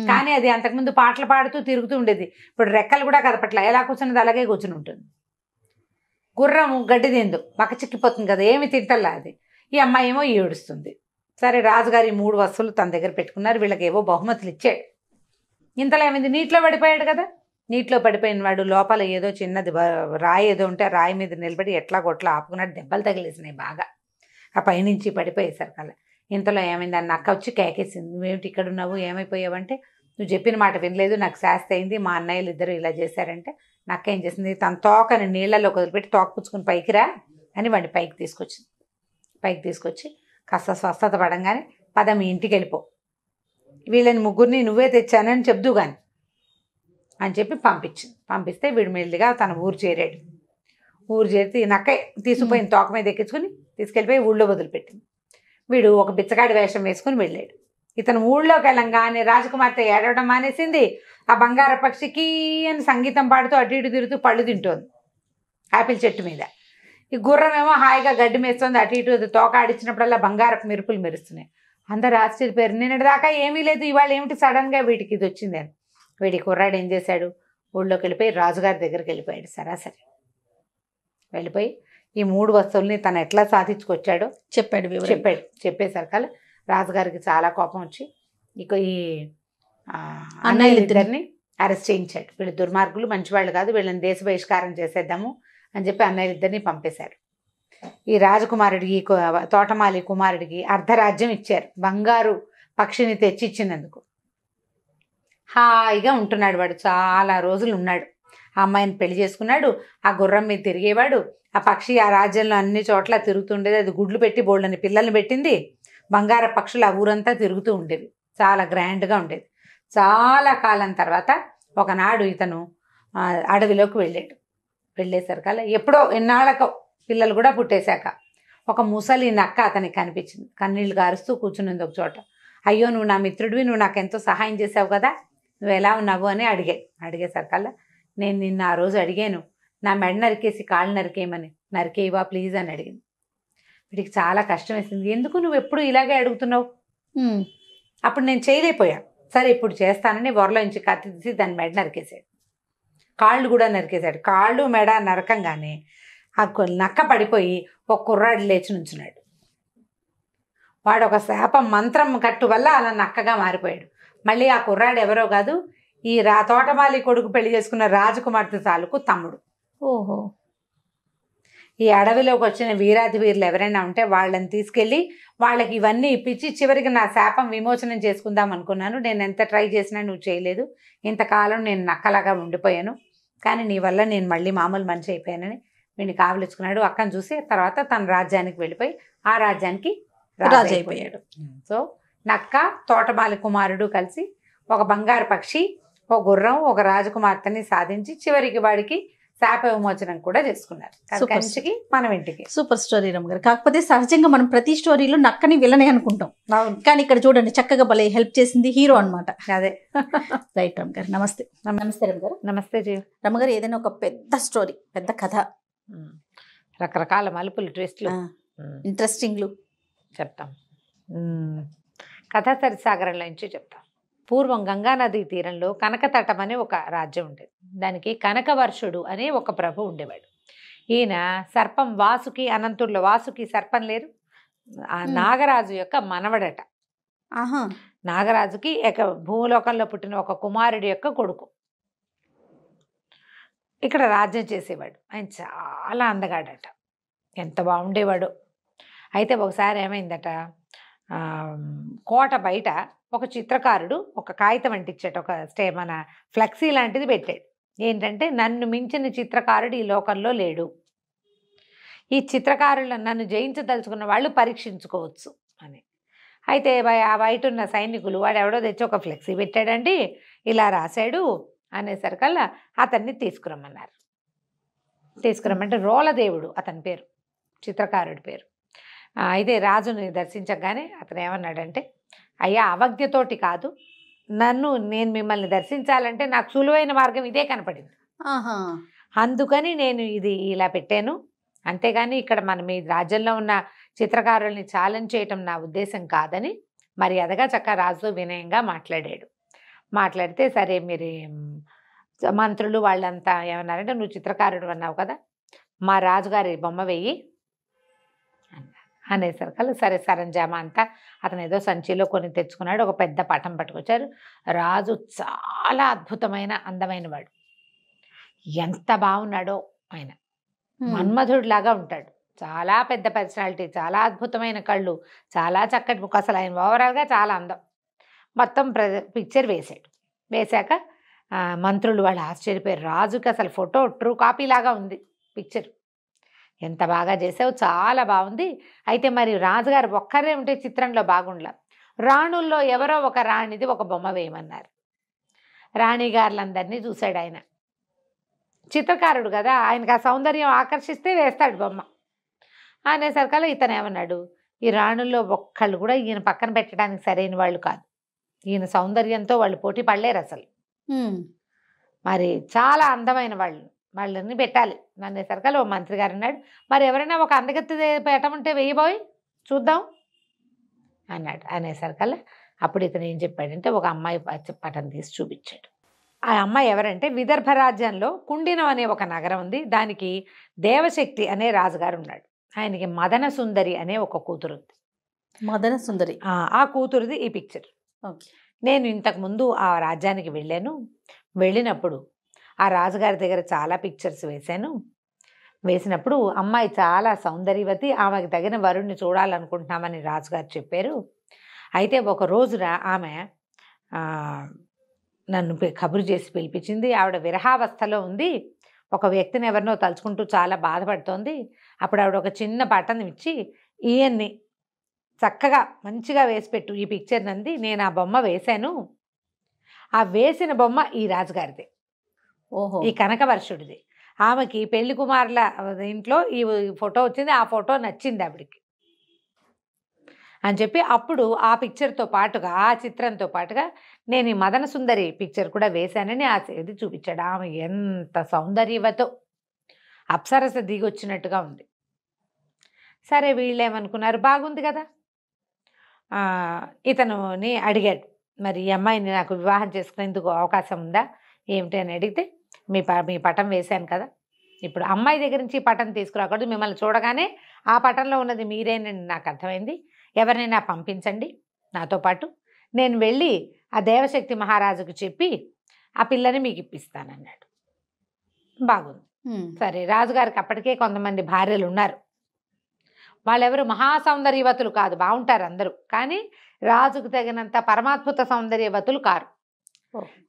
Speaker 2: కానీ అది అంతకుముందు పాటలు పాడుతూ తిరుగుతూ ఉండేది, ఇప్పుడు రెక్కలు కూడా కదపట్ల, ఎలా కూర్చున్నది అలాగే కూర్చుని ఉంటుంది. గుర్రం గడ్డి తిందు, బక్క చిక్కిపోతుంది కదా, ఏమి తింటల్లా అది. ఈ అమ్మాయి ఏమో ఏడుస్తుంది. సరే రాజుగారు ఈ 3 వస్తువులు తన దగ్గర పెట్టుకున్నారు, వీళ్ళకి ఏవో బహుమతులు ఇచ్చాడు. ఇంతలో ఏమైంది, నీటిలో పడిపోయాడు కదా. నీటిలో పడిపోయిన వాడు లోపల ఏదో చిన్నది రాయి ఏదో ఉంటే ఆ రాయి మీద నిలబడి ఎట్లా కొట్లా ఆపుకున్నాడు, దెబ్బలు తగిలేసినాయి బాగా. ఆ పైనుంచి పడిపోయేసరికి అలా. ఇంతలో ఏమైంది, ఆ నక్క వచ్చి కేకేసింది, నువ్వేమిటి ఇక్కడ ఉన్నావు, ఏమైపోయావంటే, నువ్వు చెప్పిన మాట వినలేదు, నాకు శాస్తి అయింది, మా అన్నయ్యలు ఇద్దరు ఇలా చేశారంటే నక్క ఏం చేసింది, తన తోకని నీళ్ళలో వదిలిపెట్టి తోక పుచ్చుకుని పైకి రా అని వాడిని పైకి తీసుకొచ్చింది. పైకి తీసుకొచ్చి కాస్త స్వస్థత పడంగానే పద మీ ఇంటికి వెళ్ళిపో, వీళ్ళని ముగ్గురిని నువ్వే తెచ్చానని చెప్దు కానీ అని చెప్పి పంపించింది. పంపిస్తే వీడు మెల్లిగా తన ఊరు చేరాడు. ఊరు చేరి నక్క తీసుకుపోయిన తోక మీద ఎక్కించుకుని తీసుకెళ్ళిపోయి ఊళ్ళో వదిలిపెట్టింది. వీడు ఒక బిచ్చగాడి వేషం వేసుకుని వెళ్ళాడు. ఇతను ఊళ్ళోకి వెళ్ళంగానే రాజకుమార్తె ఏడవడం మానేసింది. ఆ బంగార పక్షికి అని సంగీతం పాడుతూ అటు ఇటు తిరుగుతూ పళ్ళు తింటోంది ఆపిల్ చెట్టు మీద. ఈ గుర్రం ఏమో హాయిగా గడ్డి మేస్తుంది, అటు ఇటు తోక ఆడిచ్చినప్పుడల్లా బంగారపు మెరుపులు మెరుస్తున్నాయి. అందరు ఆశ్చర్యపోయారు, నిన్నటి దాకా ఏమీ లేదు, ఇవాళ ఏమిటి సడన్గా వీటికి ఇది వచ్చింది అని. వీడి కుర్రాడు ఏం చేశాడు, ఊళ్ళోకి వెళ్ళిపోయి రాజుగారి దగ్గరికి వెళ్ళిపోయాడు. సరాసరి వెళ్ళిపోయి ఈ 3 వస్తువుల్ని తను ఎట్లా సాధించుకొచ్చాడో చెప్పాడు. చెప్పేసరికల్లా రాజుగారికి చాలా కోపం వచ్చి ఇక ఈ అన్నయ్యలిద్దరిని అరెస్ట్ చేయించాడు. వీళ్ళు దుర్మార్గులు, మంచివాళ్ళు కాదు, వీళ్ళని దేశ బహిష్కారం చేసేద్దాము అని చెప్పి అన్నయ్యలిద్దరిని పంపేశారు. ఈ రాజకుమారుడికి, తోటమాలి కుమారుడికి అర్ధరాజ్యం ఇచ్చారు, బంగారు పక్షిని తెచ్చి ఇచ్చినందుకు. హాయిగా ఉంటున్నాడు వాడు, చాలా రోజులు ఉన్నాడు. ఆ అమ్మాయిని పెళ్లి చేసుకున్నాడు, ఆ గుర్రం మీద తిరిగేవాడు. ఆ పక్షి ఆ రాజ్యంలో అన్ని చోట్ల తిరుగుతుండేది, అది గుడ్లు పెట్టి బోళ్ళని పిల్లల్ని పెట్టింది. బంగార పక్షులు ఆ ఊరంతా తిరుగుతూ ఉండేవి, చాలా గ్రాండ్గా ఉండేది. చాలా కాలం తర్వాత ఒకనాడు ఇతను అడవిలోకి వెళ్ళాడు. వెళ్ళేసరికల్లా ఎప్పుడో ఎన్నాళ్ళకో పిల్లలు కూడా పుట్టేశాక ఒక ముసలి నక్క అతనికి కనిపించింది. కన్నీళ్ళు గారుస్తూ కూర్చున్నది ఒక చోట. అయ్యో నువ్వు నా మిత్రుడివి, నువ్వు నాకు ఎంతో సహాయం చేసావు కదా, నువ్వు ఎలా ఉన్నావు అని అడిగేసరికల్లా నేను నిన్న ఆ రోజు అడిగాను, నా మెడ నరికేసి కాళ్ళు నరికేయమని, నరికేయవా ప్లీజ్ అని అడిగింది. వీడికి చాలా కష్టం వేసింది, ఎందుకు నువ్వు ఎప్పుడు ఇలాగే అడుగుతున్నావు, అప్పుడు నేను చేయలేకపోయాను, సరే ఇప్పుడు చేస్తానని వరలో నుంచి కత్తి తీసి దాని మెడ నరికేసాడు. కాళ్ళు కూడా నరికేశాడు. కాళ్ళు మెడ నరకంగానే ఆ నక్క పడిపోయి ఒక కుర్రాడు లేచి నుంచున్నాడు. వాడు ఒక శాపం మంత్రం కట్టు వల్ల అలా నక్కగా మారిపోయాడు. మళ్ళీ ఆ కుర్రాడు ఎవరో కాదు, ఈ తోటమాలి కొడుకు పెళ్లి చేసుకున్న రాజకుమార్తె తాలూకు తమ్ముడు.
Speaker 1: ఓహో.
Speaker 2: ఈ అడవిలోకి వచ్చిన వీరాధి వీరులు ఎవరైనా ఉంటే వాళ్ళని తీసుకెళ్ళి వాళ్ళకి ఇవన్నీ ఇప్పించి చివరికి నా శాపం విమోచనం చేసుకుందాం అనుకున్నాను, నేను ఎంత ట్రై చేసినా నువ్వు చేయలేదు, ఇంతకాలం నేను నక్కలాగా ఉండిపోయాను, కానీ నీ వల్ల నేను మళ్ళీ మామూలు మనిషి అయిపోయానని వీడిని కావలించుకున్నాడు. అక్కని చూసి తర్వాత తన రాజ్యానికి వెళ్ళిపోయి ఆ రాజ్యానికి రాజు అయిపోయాడు. సో నక్క, తోటమాలి కుమారుడు కలిసి ఒక బంగారు పక్షి, ఒక గుర్రం, ఒక రాజకుమార్తెని సాధించి చివరికి వాడికి శాప విమోచనం కూడా చేసుకున్నారు. కంచికి మనం ఇంటికి.
Speaker 1: సూపర్ స్టోరీ రమ్మగారు. కాకపోతే సహజంగా మనం ప్రతి స్టోరీలో నక్కని విలనే అనుకుంటాం, కానీ ఇక్కడ చూడండి చక్కగా భలే హెల్ప్ చేసింది హీరో అనమాట.
Speaker 2: అదే
Speaker 1: రైట్ రమ్మగారు. నమస్తే. నమస్తే రమ్మగారు.
Speaker 2: నమస్తే జీ.
Speaker 1: రమ్మగారు, ఏదైనా ఒక పెద్ద స్టోరీ, పెద్ద కథ,
Speaker 2: రకరకాల మలుపులు, ట్విస్ట్లు,
Speaker 1: ఇంట్రెస్టింగ్లు
Speaker 2: చెప్తాం. కథా సరిసాగరంలో నుంచి చెప్తాం. పూర్వం గంగానదీ తీరంలో కనకతటం అనే ఒక రాజ్యం ఉండేది. దానికి కనకవర్షుడు అనే ఒక ప్రభు ఉండేవాడు. ఈయన సర్పం వాసుకి, అనంతుడిలో వాసుకి సర్పం లేరు, ఆ నాగరాజు యొక్క మనవడట. నాగరాజుకి భూలోకంలో పుట్టిన ఒక కుమారుడి యొక్క కొడుకు. ఇక్కడ రాజ్యం చేసేవాడు. ఆయన చాలా అందగాడట, ఎంత బాగుండేవాడు. అయితే ఒకసారి ఏమైందట, కోట బయట ఒక చిత్రకారుడు ఒక కాగితం అంటించాడు, ఒక మన ఫ్లెక్సీ లాంటిది పెట్టాడు. ఏంటంటే, నన్ను మించిన చిత్రకారుడు ఈ లోకంలో లేడు, ఈ చిత్రకారులను నన్ను జయించదలుచుకున్న వాళ్ళు పరీక్షించుకోవచ్చు అని. అయితే ఆ బయట ఉన్న సైనికులు వాడు ఎవడో తెచ్చి ఒక ఫ్లెక్సీ పెట్టాడండి, ఇలా రాశాడు అనేసరికల్లా అతన్ని తీసుకురమ్మన్నారు. తీసుకురమ్మంటే రోలదేవుడు అతని పేరు, చిత్రకారుడి పేరు. అయితే రాజుని దర్శించగానే అతను ఏమన్నాడంటే, అయ్యా అవజ్ఞతోటి కాదు, నేను మిమ్మల్ని దర్శించాలంటే నాకు సులువైన మార్గం ఇదే కనపడింది, అందుకని నేను ఇది ఇలా పెట్టాను, అంతేగాని ఇక్కడ మీ రాజ్యంలో ఉన్న చిత్రకారుల్ని ఛాలెంజ్ చేయటం నా ఉద్దేశం కాదని మర్యాదగా చక్కగా రాజుతో వినయంగా మాట్లాడాడు. మాట్లాడితే సరే మీరు మంత్రులు వాళ్ళంతా ఏమన్నారంటే, నువ్వు చిత్రకారుడు అన్నావు కదా, మా రాజుగారి బొమ్మ వెయ్యి అనేసరికల్లా సరే సరంజామా అంతా అతను ఏదో సంచిలో కొని తెచ్చుకున్నాడు. ఒక పెద్ద పటం పట్టుకొచ్చారు. రాజు చాలా అద్భుతమైన అందమైన వాడు, ఎంత బాగున్నాడో ఆయన, మన్మధుడిలాగా ఉంటాడు, చాలా పెద్ద పర్సనాలిటీ, చాలా అద్భుతమైన కళ్ళు, చాలా చక్కటి ముఖం, అసలు ఆయన ఓవరాల్గా చాలా అందం. మొత్తం పిక్చర్ వేసాడు. వేశాక మంత్రులు వాళ్ళు ఆశ్చర్యపోయారు. రాజుకి అసలు ఫోటో ట్రూ కాపీ లాగా ఉంది పిక్చర్, ఎంత బాగా చేసావు, చాలా బాగుంది. అయితే మరి రాజుగారు ఒక్కరే ఉంటే చిత్రంలో బాగుండలా, రాణుల్లో ఎవరో ఒక రాణిది ఒక బొమ్మ వేయమన్నారు. రాణిగారులందరినీ చూశాడు ఆయన, చిత్రకారుడు కదా, ఆయనకు ఆ సౌందర్యం ఆకర్షిస్తే వేస్తాడు బొమ్మ అనేసరికల్లా ఇతను ఏమన్నాడు, ఈ రాణుల్లో ఒక్కళ్ళు కూడా ఈయన పక్కన పెట్టడానికి సరైన వాళ్ళు కాదు, ఈయన సౌందర్యంతో వాళ్ళు పోటీ పడలేరు అసలు, మరి చాలా అందమైన వాళ్ళని పెట్టాలి అనేసరికల్లా ఓ మంత్రి గారు అన్నాడు, మరి ఎవరైనా ఒక అందగత్తి పెట్టమంటే వెయ్యబోయి చూద్దాం అన్నాడు. అనేసరికల్లా అప్పుడు ఇతను ఏం చెప్పాడంటే, ఒక అమ్మాయి పటం తీసి చూపించాడు. ఆ అమ్మాయి ఎవరంటే, విదర్భ రాజ్యంలో కుండినం అనే ఒక నగరం ఉంది, దానికి దేవశక్తి అనే రాజుగారు ఉన్నాడు, ఆయనకి మదన సుందరి అనే ఒక కూతురు ఉంది.
Speaker 1: మదన సుందరి,
Speaker 2: ఆ కూతురుది ఈ పిక్చర్. నేను ఇంతకుముందు ఆ రాజ్యానికి వెళ్ళాను, వెళ్ళినప్పుడు ఆ రాజుగారి దగ్గర చాలా పిక్చర్స్ వేశాను. వేసినప్పుడు అమ్మాయి చాలా సౌందర్యవతి, ఆమెకు తగిన వరుణ్ణి చూడాలనుకుంటున్నామని రాజుగారు చెప్పారు. అయితే ఒక రోజున ఆమె నన్ను కబురు చేసి పిలిపించింది. ఆవిడ విరహావస్థలో ఉంది, ఒక వ్యక్తిని ఎవరినో తలుచుకుంటూ చాలా బాధపడుతోంది. అప్పుడు ఆవిడ ఒక చిన్న బటన్ ఇచ్చి, ఈయన్ని చక్కగా మంచిగా వేసిపెట్టు ఈ పిక్చర్ నంది, నేను ఆ బొమ్మ వేశాను, ఆ వేసిన బొమ్మ ఈ రాజుగారిది,
Speaker 1: ఓహో, ఈ
Speaker 2: కనకవర్షుడిది. ఆమెకి పెళ్లి కుమారుల ఇంట్లో ఈ ఫోటో వచ్చింది, ఆ ఫోటో నచ్చింది ఆవిడికి అని చెప్పి, అప్పుడు ఆ పిక్చర్తో పాటుగా, ఆ చిత్రంతో పాటుగా నేను ఈ మదన సుందరి పిక్చర్ కూడా వేశానని ఇది చూపించాడు. ఆమె ఎంత సౌందర్యవతో, అప్సరస దిగొచ్చినట్టుగా ఉంది. సరే వీళ్ళు ఏమనుకున్నారు, బాగుంది కదా, ఇతనుని అడిగాడు, మరి ఈ అమ్మాయిని నాకు వివాహం చేసుకునేందుకు అవకాశం ఉందా ఏమిటి అని అడిగితే, మీ పటం వేశాను కదా, ఇప్పుడు అమ్మాయి దగ్గర నుంచి ఈ పటం తీసుకురాకూడదు, మిమ్మల్ని చూడగానే ఆ పటంలో ఉన్నది మీరేనని నాకు అర్థమైంది, ఎవరినైనా పంపించండి నాతో పాటు, నేను వెళ్ళి ఆ దేవశక్తి మహారాజుకు చెప్పి ఆ పిల్లని మీకు ఇప్పిస్తానన్నాడు. బాగుంది. సరే, రాజుగారికి అప్పటికే కొంతమంది భార్యలు ఉన్నారు, వాళ్ళెవరు మహాసౌందర్యవతులు కాదు, బాగుంటారు అందరూ, కానీ రాజుకు తగినంత పరమాద్భుత సౌందర్యవతులు కారు.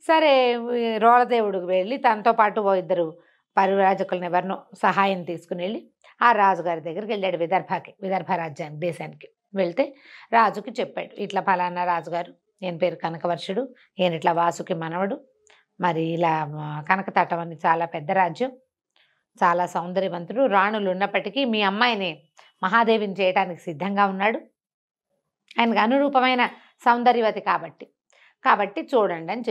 Speaker 2: సరే, రోలదేవుడికి వెళ్ళి తనతో పాటు ఓ ఇద్దరు పరివ్రాజకులను ఎవరినో సహాయం తీసుకుని వెళ్ళి ఆ రాజుగారి దగ్గరికి వెళ్ళాడు, విదర్భ రాజ్యానికి, దేశానికి వెళ్తే రాజుకి చెప్పాడు, ఇట్లా ఫలానా రాజుగారు, నేను పేరు కనకవర్షుడు, నేను ఇట్లా వాసుకి మనవడు, మరి ఇలా కనకతటం అని చాలా పెద్ద రాజ్యం, చాలా సౌందర్యవంతుడు, రాణులు ఉన్నప్పటికీ మీ అమ్మాయిని మహాదేవిని చేయడానికి సిద్ధంగా ఉన్నాడు, ఆయనకు అనురూపమైన సౌందర్యవతి కాబట్టి చూడండి అని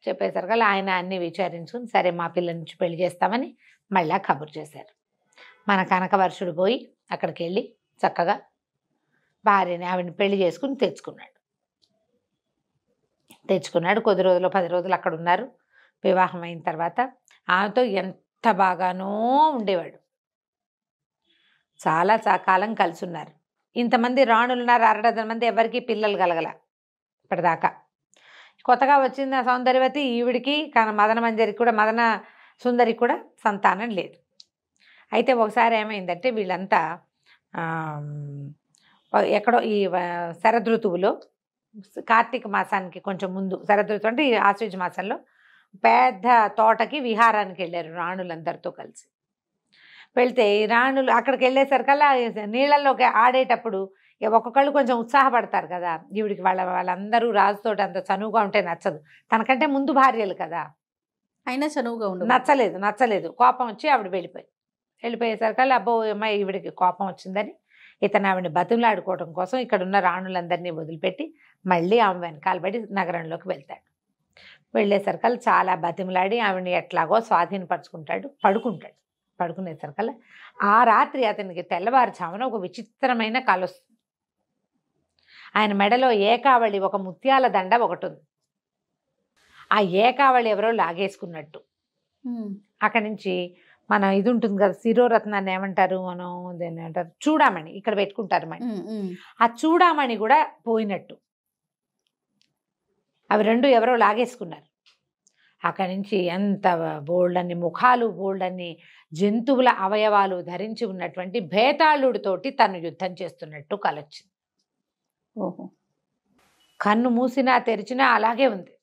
Speaker 2: చెప్పేసరికి ఆయన అన్ని విచారించుకుని, సరే మా పిల్ల నుంచి పెళ్లి చేస్తామని మళ్ళా కబురు చేశారు. మన కనకవర్షుడు పోయి అక్కడికి వెళ్ళి చక్కగా భార్యని ఆవిడని పెళ్లి చేసుకుని తెచ్చుకున్నాడు. కొద్ది రోజులు 10 రోజులు అక్కడ ఉన్నారు. వివాహం అయిన తర్వాత ఆమెతో ఎంత బాగానో ఉండేవాడు, చాలా కాలం కలిసి ఉన్నారు. ఇంతమంది రాణులు ఉన్నారు, 60 మంది, ఎవరికి పిల్లలు కలగల ఇప్పటిదాకా. కొత్తగా వచ్చిన సౌందర్యవతి ఈవిడికి మదన సుందరికి కూడా సంతానం లేదు. అయితే ఒకసారి ఏమైందంటే, వీళ్ళంతా ఎక్కడో ఈ శరదృతువులో కార్తీక మాసానికి కొంచెం ముందు శరదృతువు అంటే ఈ ఆశ్వయుజ మాసంలో పెద్ద తోటకి విహారానికి వెళ్ళారు రాణులందరితో కలిసి. వెళ్తే ఈ రాణులు అక్కడికి వెళ్ళేసరికల్లా నీళ్ళల్లోకి ఆడేటప్పుడు ఒక్కొక్కళ్ళు కొంచెం ఉత్సాహపడతారు కదా. ఈవిడికి వాళ్ళందరూ రాజుతోటి అంత చనువుగా ఉంటే నచ్చదు, తనకంటే ముందు భార్యలు కదా,
Speaker 1: అయినా చనువుగా ఉండదు.
Speaker 2: నచ్చలేదు. కోపం వచ్చి ఆవిడ వెళ్ళిపోయేసరికల్లా అబ్బో అమ్మాయి ఈవిడికి కోపం వచ్చిందని ఇతను ఆవిడని బతులాడుకోవడం కోసం ఇక్కడ ఉన్న రాణులందరినీ వదిలిపెట్టి మళ్ళీ ఆమె వెనకాలబడి నగరంలోకి వెళ్తాడు. వెళ్ళేసరికల్లా చాలా బతిమలాడి ఆవిడని ఎట్లాగో స్వాధీనపరుచుకుంటాడు. పడుకునేసరికల్లా ఆ రాత్రి అతనికి తెల్లవారుజామున ఒక విచిత్రమైన కల వస్తుంది. ఆయన మెడలో ఏకావళి ఒక ముత్యాల దండ ఒకటి ఉంది. ఆ ఏకావళి ఎవరో లాగేసుకున్నట్టు. అక్కడి నుంచి మనం ఇది ఉంటుంది కదా శిరోరత్నాన్ని ఏమంటారు, మనం దీన్ని ఏమంటారు చూడామణి, ఇక్కడ పెట్టుకుంటారు మణి, ఆ చూడామణి కూడా పోయినట్టు. అవి రెండు ఎవరో లాగేసుకున్నారు. అక్కడి నుంచి ఎంత బోల్డన్ని ముఖాలు, బోల్డన్ని జంతువుల అవయవాలు ధరించి ఉన్నటువంటి భేతాళుడితోటి తను యుద్ధం చేస్తున్నట్టు కలొచ్చింది.
Speaker 1: ఓహో.
Speaker 2: కన్ను మూసినా తెరిచినా అలాగే ఉంది.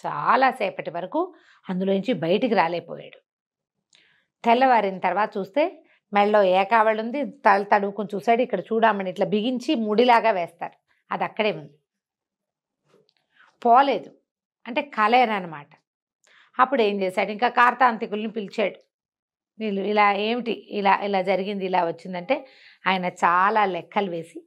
Speaker 2: చాలాసేపటి వరకు అందులోంచి బయటికి రాలేకపోయాడు. తెల్లవారిన తర్వాత చూస్తే మెడలో ఏకావళి ఉంది. తడువుకుని చూశాడు, ఇక్కడ చూడమని ఇట్లా బిగించి ముడిలాగా వేస్తారు, అది అక్కడే ఉంది, పోలేదు. అంటే కలేనమాట. అప్పుడు ఏం చేశాడు, ఇంకా కార్తాంతికుల్ని పిలిచాడు. వీళ్ళు ఇలా ఏమిటి ఇలా జరిగింది, ఇలా వచ్చిందంటే ఆయన చాలా లెక్కలు వేసి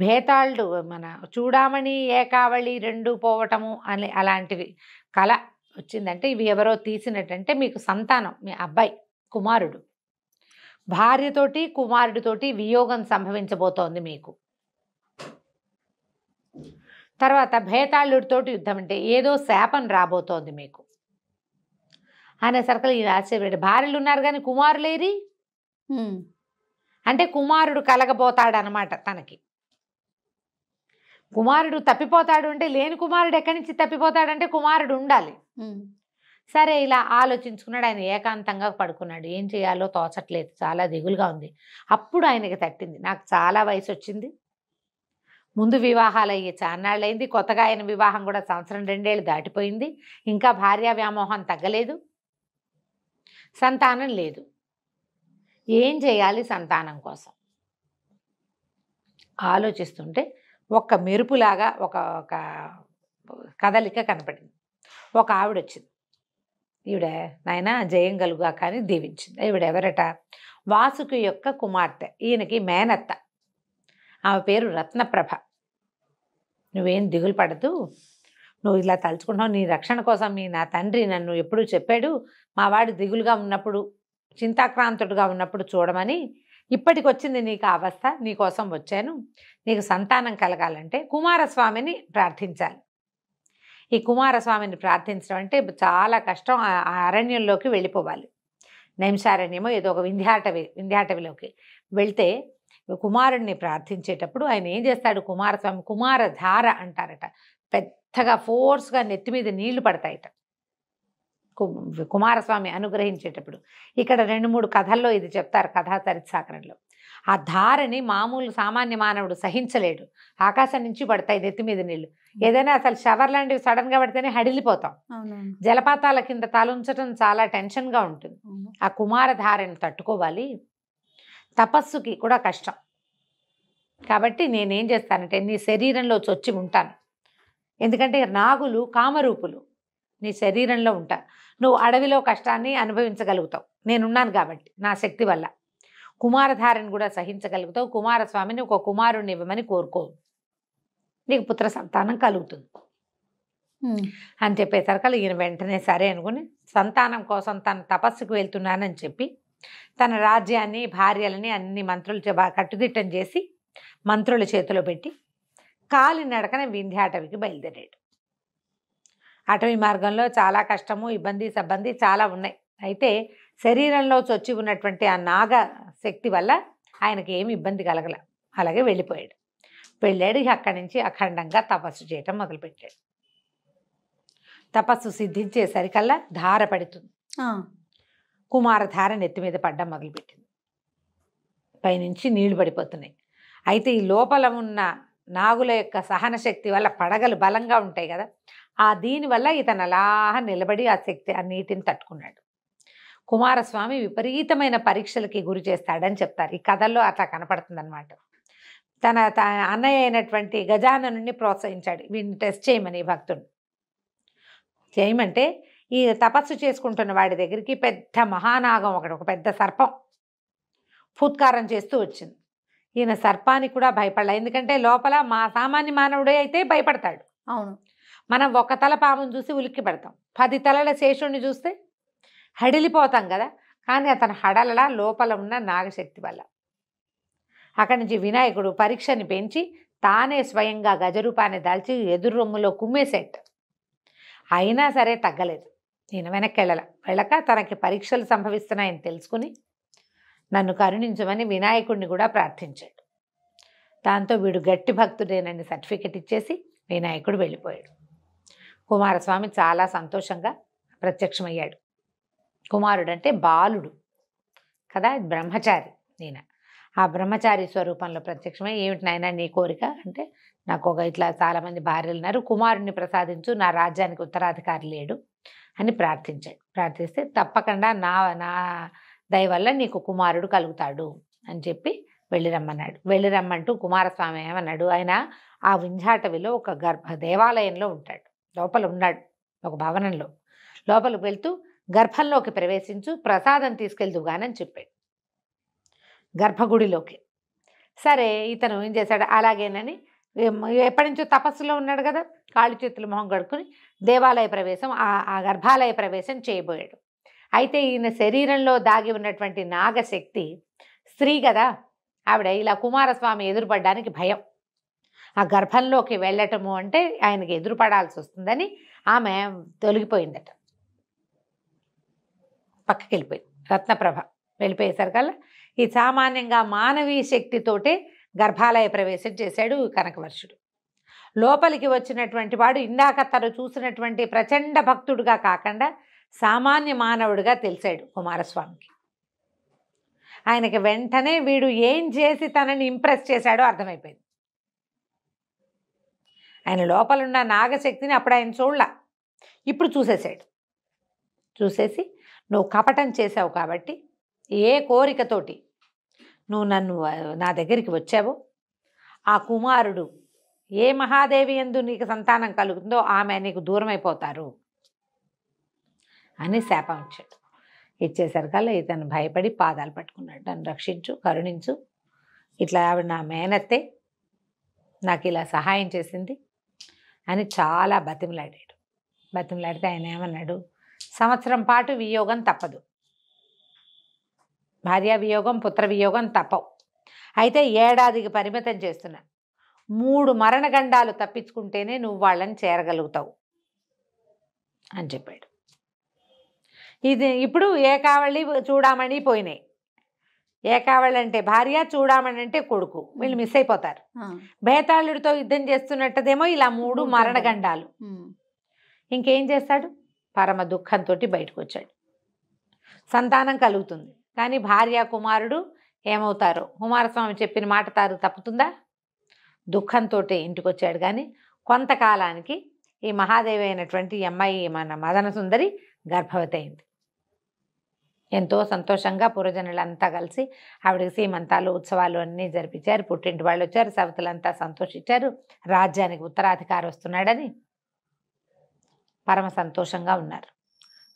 Speaker 2: భేతాళుడు మన చూడామణి ఏకావళి రెండు పోవటము అని అలాంటివి కళ వచ్చిందంటే ఇవి ఎవరో తీసినట్టంటే మీకు సంతానం, మీ అబ్బాయి కుమారుడు, భార్యతోటి కుమారుడితోటి వియోగం సంభవించబోతోంది మీకు. తర్వాత భేతాళుడితోటి యుద్ధం అంటే ఏదో శాపం రాబోతోంది మీకు అనేసరికి ఈ ఆశ్చర్యపడి, భార్యలు ఉన్నారు కానీ కుమారులేరి అంటే కుమారుడు కలగబోతాడనమాట తనకి. కుమారుడు తప్పిపోతాడు అంటే లేని కుమారుడు ఎక్కడి నుంచి తప్పిపోతాడంటే కుమారుడు ఉండాలి. సరే ఇలా ఆలోచించుకున్నాడు. ఆయన ఏకాంతంగా పడుకున్నాడు. ఏం చేయాలో తోచట్లేదు, చాలా దిగులుగా ఉంది. అప్పుడు ఆయనకి తట్టింది, నాకు చాలా వయసు వచ్చింది, ముందు వివాహాలు అయ్యి చాన్నాళ్ళైంది, కొత్తగా ఆయన వివాహం కూడా 1-2 ఏళ్ళు దాటిపోయింది, ఇంకా భార్యా వ్యామోహం తగ్గలేదు, సంతానం లేదు, ఏం చేయాలి సంతానం కోసం ఆలోచిస్తుంటే ఒక్క మెరుపులాగా ఒక కదలిక కనపడింది. ఒక ఆవిడ వచ్చింది. ఈవిడ నాయన జయం కలుగా కానీ దీవించింది. ఈవిడ ఎవరట, వాసుకి యొక్క కుమార్తె, ఈయనకి మేనత్త. ఆమె పేరు రత్నప్రభ. నువ్వేం దిగులు పడదు, నువ్వు ఇలా తలుచుకుంటున్నావు, నీ రక్షణ కోసం నా తండ్రి నన్ను ఎప్పుడూ చెప్పాడు, మా వాడు దిగులుగా ఉన్నప్పుడు చింతాక్రాంతుడుగా ఉన్నప్పుడు చూడమని, ఇప్పటికి వచ్చింది నీకు అవస్థ, నీకోసం వచ్చాను. నీకు సంతానం కలగాలంటే కుమారస్వామిని ప్రార్థించాలి. ఈ కుమారస్వామిని ప్రార్థించడం అంటే చాలా కష్టం. ఆ అరణ్యంలోకి వెళ్ళిపోవాలి, నైమిషారణ్యమో ఏదో ఒక వింధ్యాటవిలోకి వెళ్తే కుమారుడిని ప్రార్థించేటప్పుడు ఆయన ఏం చేస్తాడు, కుమారస్వామి కుమారధార అంటారట, పెద్దగా ఫోర్స్గా నెత్తి మీద నీళ్లు పడతాయట కుమారస్వామి అనుగ్రహించేటప్పుడు. ఇక్కడ 2-3 కథల్లో ఇది చెప్తారు, కథా చరిత్సాకరంలో. ఆ ధారని మామూలు సామాన్య మానవుడు సహించలేడు. ఆకాశం నుంచి పడతాయి నెత్తి మీద నీళ్లు. ఏదైనా అసలు షవర్ లాంటివి సడన్గా పడితేనే హడిలిపోతాం. జలపాతాల కింద తలుంచడం చాలా టెన్షన్గా ఉంటుంది. ఆ కుమారధారని తట్టుకోవాలి, తపస్సుకి కూడా కష్టం. కాబట్టి నేనేం చేస్తానంటే నీ శరీరంలో చొచ్చి ఉంటాను, ఎందుకంటే నాగులు కామరూపులు, నీ శరీరంలో ఉంటా, నువ్వు అడవిలో కష్టాన్ని అనుభవించగలుగుతావు, నేనున్నాను కాబట్టి నా శక్తి వల్ల. కుమారధారని కూడా సహించగలుగుతావు, కుమారస్వామిని ఒక కుమారుణ్ణి ఇవ్వమని కోరుకో, నీకు పుత్ర సంతానం కలుగుతుంది అని చెప్పేసరికి ఈయన వెంటనే సరే అనుకుని సంతానం కోసం తన తపస్సుకు వెళ్తున్నానని చెప్పి తన రాజ్యాన్ని భార్యలని అన్ని మంత్రులు కట్టుదిట్టం చేసి మంత్రుల చేతిలో పెట్టి కాలినడకన వింధ్యాటవికి బయలుదేరాడు. అటవీ మార్గంలో చాలా కష్టము, ఇబ్బంది సబ్బంది చాలా ఉన్నాయి. అయితే శరీరంలో చొచ్చి ఉన్నటువంటి ఆ నాగ శక్తి వల్ల ఆయనకి ఏమి ఇబ్బంది కలగల, అలాగే వెళ్ళిపోయాడు. అక్కడి నుంచి అఖండంగా తపస్సు చేయటం మొదలుపెట్టాడు. తపస్సు సిద్ధించేసరికల్లా ధార పడుతుంది. కుమారధార నెత్తి మీద పడ్డం మొదలుపెట్టింది. పైనుంచి నీళ్లు పడిపోతున్నాయి. అయితే ఈ లోపల ఉన్న నాగుల యొక్క సహన శక్తి వల్ల పడగలు బలంగా ఉంటాయి కదా, దీనివల్ల ఇతను అలా నిలబడి ఆ శక్తి ఆ నీటిని తట్టుకున్నాడు. కుమారస్వామి విపరీతమైన పరీక్షలకి గురి చేస్తాడని చెప్తారు. ఈ కథల్లో అట్లా కనపడుతుందన్నమాట. తన అన్నయ్య అయినటువంటి గజాననుని ప్రోత్సహించాడు, వీడిని టెస్ట్ చేయమని భక్తుడు. చేయమంటే ఈ తపస్సు చేసుకుంటున్న వాడి దగ్గరికి పెద్ద మహానాగం ఒకటి, ఒక పెద్ద సర్పం ఫుత్కారం చేస్తూ వచ్చింది. ఈయన సర్పానికి కూడా భయపడలే, ఎందుకంటే లోపల సామాన్య మానవుడే అయితే భయపడతాడు.
Speaker 1: అవును,
Speaker 2: మనం ఒక తల పామును చూసి ఉలిక్కి పెడతాం, 10 తలల శేషుణ్ణి చూస్తే హడిలిపోతాం కదా. కానీ అతను హడలలా లోపల ఉన్న నాగశక్తి వల్ల. అక్కడి నుంచి వినాయకుడు పరీక్షని పెంచి తానే స్వయంగా గజరూపాన్ని దాల్చి ఎదురు రొమ్ములో కుమ్మేసేట. అయినా సరే తగ్గలేదు. నేను వెనక్కి వెళ్ళక తనకి పరీక్షలు సంభవిస్తున్నాయని తెలుసుకుని నన్ను కరుణించమని వినాయకుడిని కూడా ప్రార్థించాడు. దాంతో వీడు గట్టి భక్తుడేనని సర్టిఫికెట్ ఇచ్చేసి వినాయకుడు వెళ్ళిపోయాడు. కుమారస్వామి చాలా సంతోషంగా ప్రత్యక్షమయ్యాడు. కుమారుడు అంటే బాలుడు కదా, బ్రహ్మచారి. నేను ఆ బ్రహ్మచారి స్వరూపంలో ప్రత్యక్షమై, ఏమిటి నాయనా నీ కోరిక అంటే, నాకు ఇట్లా చాలామంది భార్యలు ఉన్నారు, కుమారుడిని ప్రసాదించు, నా రాజ్యానికి ఉత్తరాధికారి లేడు అని ప్రార్థించాడు. ప్రార్థిస్తే తప్పకుండా నా దయ వల్ల నీకు కుమారుడు కలుగుతాడు అని చెప్పి వెళ్ళిరమ్మన్నాడు. వెళ్ళిరమ్మంటూ కుమారస్వామి ఏమన్నాడు, ఆయన ఆ వింధ్యాటవిలో ఒక దేవాలయంలో ఉంటాడు, లోపల ఉన్నాడు ఒక భవనంలో. లోపలికి వెళ్తూ గర్భంలోకి ప్రవేశించు, ప్రసాదం తీసుకెళ్దుగానని చెప్పాడు గర్భగుడిలోకి. సరే ఇతను ఏం చేశాడు, అలాగేనని ఎప్పటి నుంచో తపస్సులో ఉన్నాడు కదా, కాళ్ళు చేతులు మొహం కడుక్కుని దేవాలయ ప్రవేశం ఆ గర్భాలయ ప్రవేశం చేయబోయాడు. అయితే ఈయన శరీరంలో దాగి ఉన్నటువంటి నాగశక్తి స్త్రీ కదా, ఆవిడ ఇలా కుమారస్వామి ఎదురుపడడానికి భయం. ఆ గర్భంలోకి వెళ్ళటము అంటే ఆయనకి ఎదురుపడాల్సి వస్తుందని ఆమె తొలగిపోయిందట, పక్కకి వెళ్ళిపోయింది. రత్నప్రభ వెళ్ళిపోయేసరికల్లా ఈ సామాన్యంగా మానవీ శక్తితోటే గర్భాలయ ప్రవేశం చేశాడు కనకవర్షుడు. లోపలికి వచ్చినటువంటి వాడు ఇందాక తను చూసినటువంటి ప్రచండ భక్తుడుగా కాకుండా సామాన్య మానవుడిగా తెలిసాడు కుమారస్వామికి. ఆయనకి వెంటనే వీడు ఏం చేసి తనని ఇంప్రెస్ చేశాడో అర్థమైపోయింది. ఆయన లోపలున్న నాగశక్తిని అప్పుడు ఆయన చూడలా, ఇప్పుడు చూసేశాడు. చూసేసి, నువ్వు కపటం చేసావు కాబట్టి, ఏ కోరికతోటి నువ్వు నా దగ్గరికి వచ్చావో ఆ కుమారుడు ఏ మహాదేవి యందు నీకు సంతానం కలుగుతుందో ఆమె నీకు దూరమైపోతారు అని శాపం ఇచ్చాడు. ఇచ్చేసరికల్లా ఇతను భయపడి పాదాలు పట్టుకున్నాడు, నన్ను రక్షించు, కరుణించు, ఇట్లా ఆవిడ నా మేనత్తే, నాకు ఇలా సహాయం చేసింది అని చాలా బతిమలాడాడు. బతిమలాడితే ఆయన ఏమన్నాడు, సంవత్సరం పాటు వియోగం తప్పదు, భార్యా వియోగం పుత్ర వియోగం తప్పవు, అయితే ఏడాదికి పరిమితం చేస్తున్నా, 3 మరణగండాలు తప్పించుకుంటేనే నువ్వు వాళ్ళని చేరగలుగుతావు అని చెప్పాడు. ఇది ఇప్పుడు ఏకావళి చూడామణి పోయినాయి. ఏకావళి అంటే భార్య, చూడామణి అంటే కొడుకు, వీళ్ళు మిస్ అయిపోతారు. బేతాళుడితో యుద్ధం చేస్తున్నట్టదేమో ఇలా 3 మరణగండాలు. ఇంకేం చేస్తాడు, పరమ దుఃఖంతో బయటకు వచ్చాడు. సంతానం కలుగుతుంది, కానీ భార్య కుమారుడు ఏమవుతారో, కుమారస్వామి చెప్పిన మాట తప్పుతుందా, దుఃఖంతో ఇంటికి వచ్చాడు. కానీ కొంతకాలానికి ఈ మహాదేవి అయినటువంటి అమ్మాయి మన మదన సుందరి గర్భవతి అయింది. ఎంతో సంతోషంగా పురజనులంతా కలిసి ఆవిడకి సీమంతాలు ఉత్సవాలు అన్నీ జరిపించారు. పుట్టింటి వాళ్ళు వచ్చారు, సవతులంతా సంతోషించారు. రాజ్యానికి ఉత్తరాధికారి వస్తున్నాడని పరమ సంతోషంగా ఉన్నారు.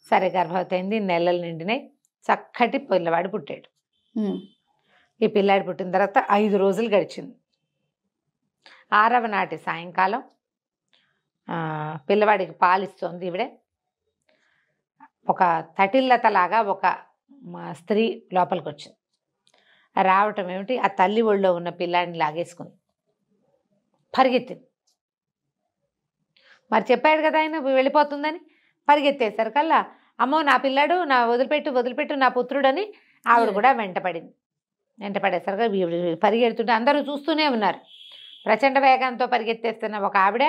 Speaker 2: సరే గర్భవతి అయింది, నెలలు నిండినాయి, చక్కటి పిల్లవాడు పుట్టాడు. ఈ పిల్లాడు పుట్టిన తర్వాత 5 రోజులు గడిచింది. 6వ నాటి సాయంకాలం పిల్లవాడికి పాలిస్తోంది ఈవిడే. ఒక తటిల్లతలాగా ఒక స్త్రీ లోపలికి వచ్చింది. రావటం ఏమిటి, ఆ తల్లి ఒళ్ళో ఉన్న పిల్లాడిని లాగేసుకుంది, పరిగెత్తింది. మరి చెప్పాడు కదా ఆయన వెళ్ళిపోతుందని, పరిగెత్తేసరికల్లా అమ్మో నా పిల్లాడు, నా వదిలిపెట్టు నా పుత్రుడని ఆవిడ కూడా వెంటపడింది. వెంటపడేసరికి పరిగెడుతుంటే అందరూ చూస్తూనే ఉన్నారు. ప్రచండ వేగంతో పరిగెత్తేస్తున్న ఒక ఆవిడ,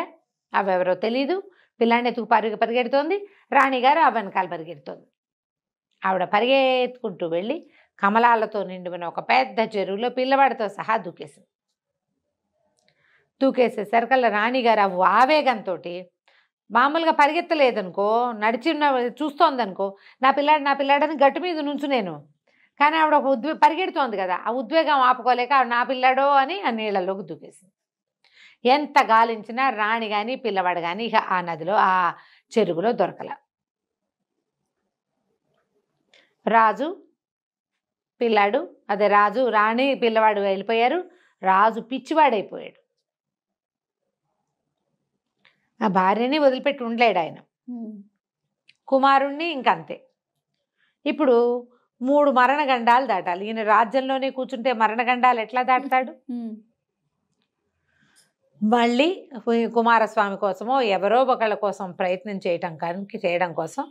Speaker 2: అవెవరో తెలీదు, పిల్లాడిని ఎత్తుకు పరిగెడుతోంది. రాణిగారు ఆ వెనకాల పరిగెడుతోంది. ఆవిడ పరిగెత్తుకుంటూ వెళ్ళి కమలాలతో నిండిన ఒక పెద్ద చెరువులో పిల్లవాడితో సహా దూకేసింది. దూకేసేసరికల్లా రాణిగారు ఆవేగంతో మామూలుగా పరిగెత్తలేదనుకో, చూస్తోందనుకో, నా పిల్లాడని గట్టు మీద నుంచు నేను, కానీ ఆవిడ ఒక పరిగెడుతోంది కదా, ఆ ఉద్వేగం ఆపుకోలేక ఆవిడ నా పిల్లాడో అని ఆ నీళ్ళలోకి దూకేసింది. ఎంత గాలించినా రాణి కానీ పిల్లవాడు కానీ ఇక ఆ నదిలో ఆ చెరువులో దొరకల. రాజు పిల్లాడు అదే రాజు రాణి పిల్లవాడు వెళ్ళిపోయారు. రాజు పిచ్చివాడైపోయాడు. ఆ భార్యని వదిలిపెట్టి ఉండలేడు ఆయన. కుమారుణ్ణి ఇంకంతే. ఇప్పుడు 3 మరణగండాలు దాటాలి. ఈయన రాజ్యంలోనే కూర్చుంటే మరణగండాలు ఎట్లా దాటుతాడు? మళ్ళీ కుమారస్వామి కోసమో ఎవరో ఒకళ్ళ కోసం ప్రయత్నం చేయడం కోసం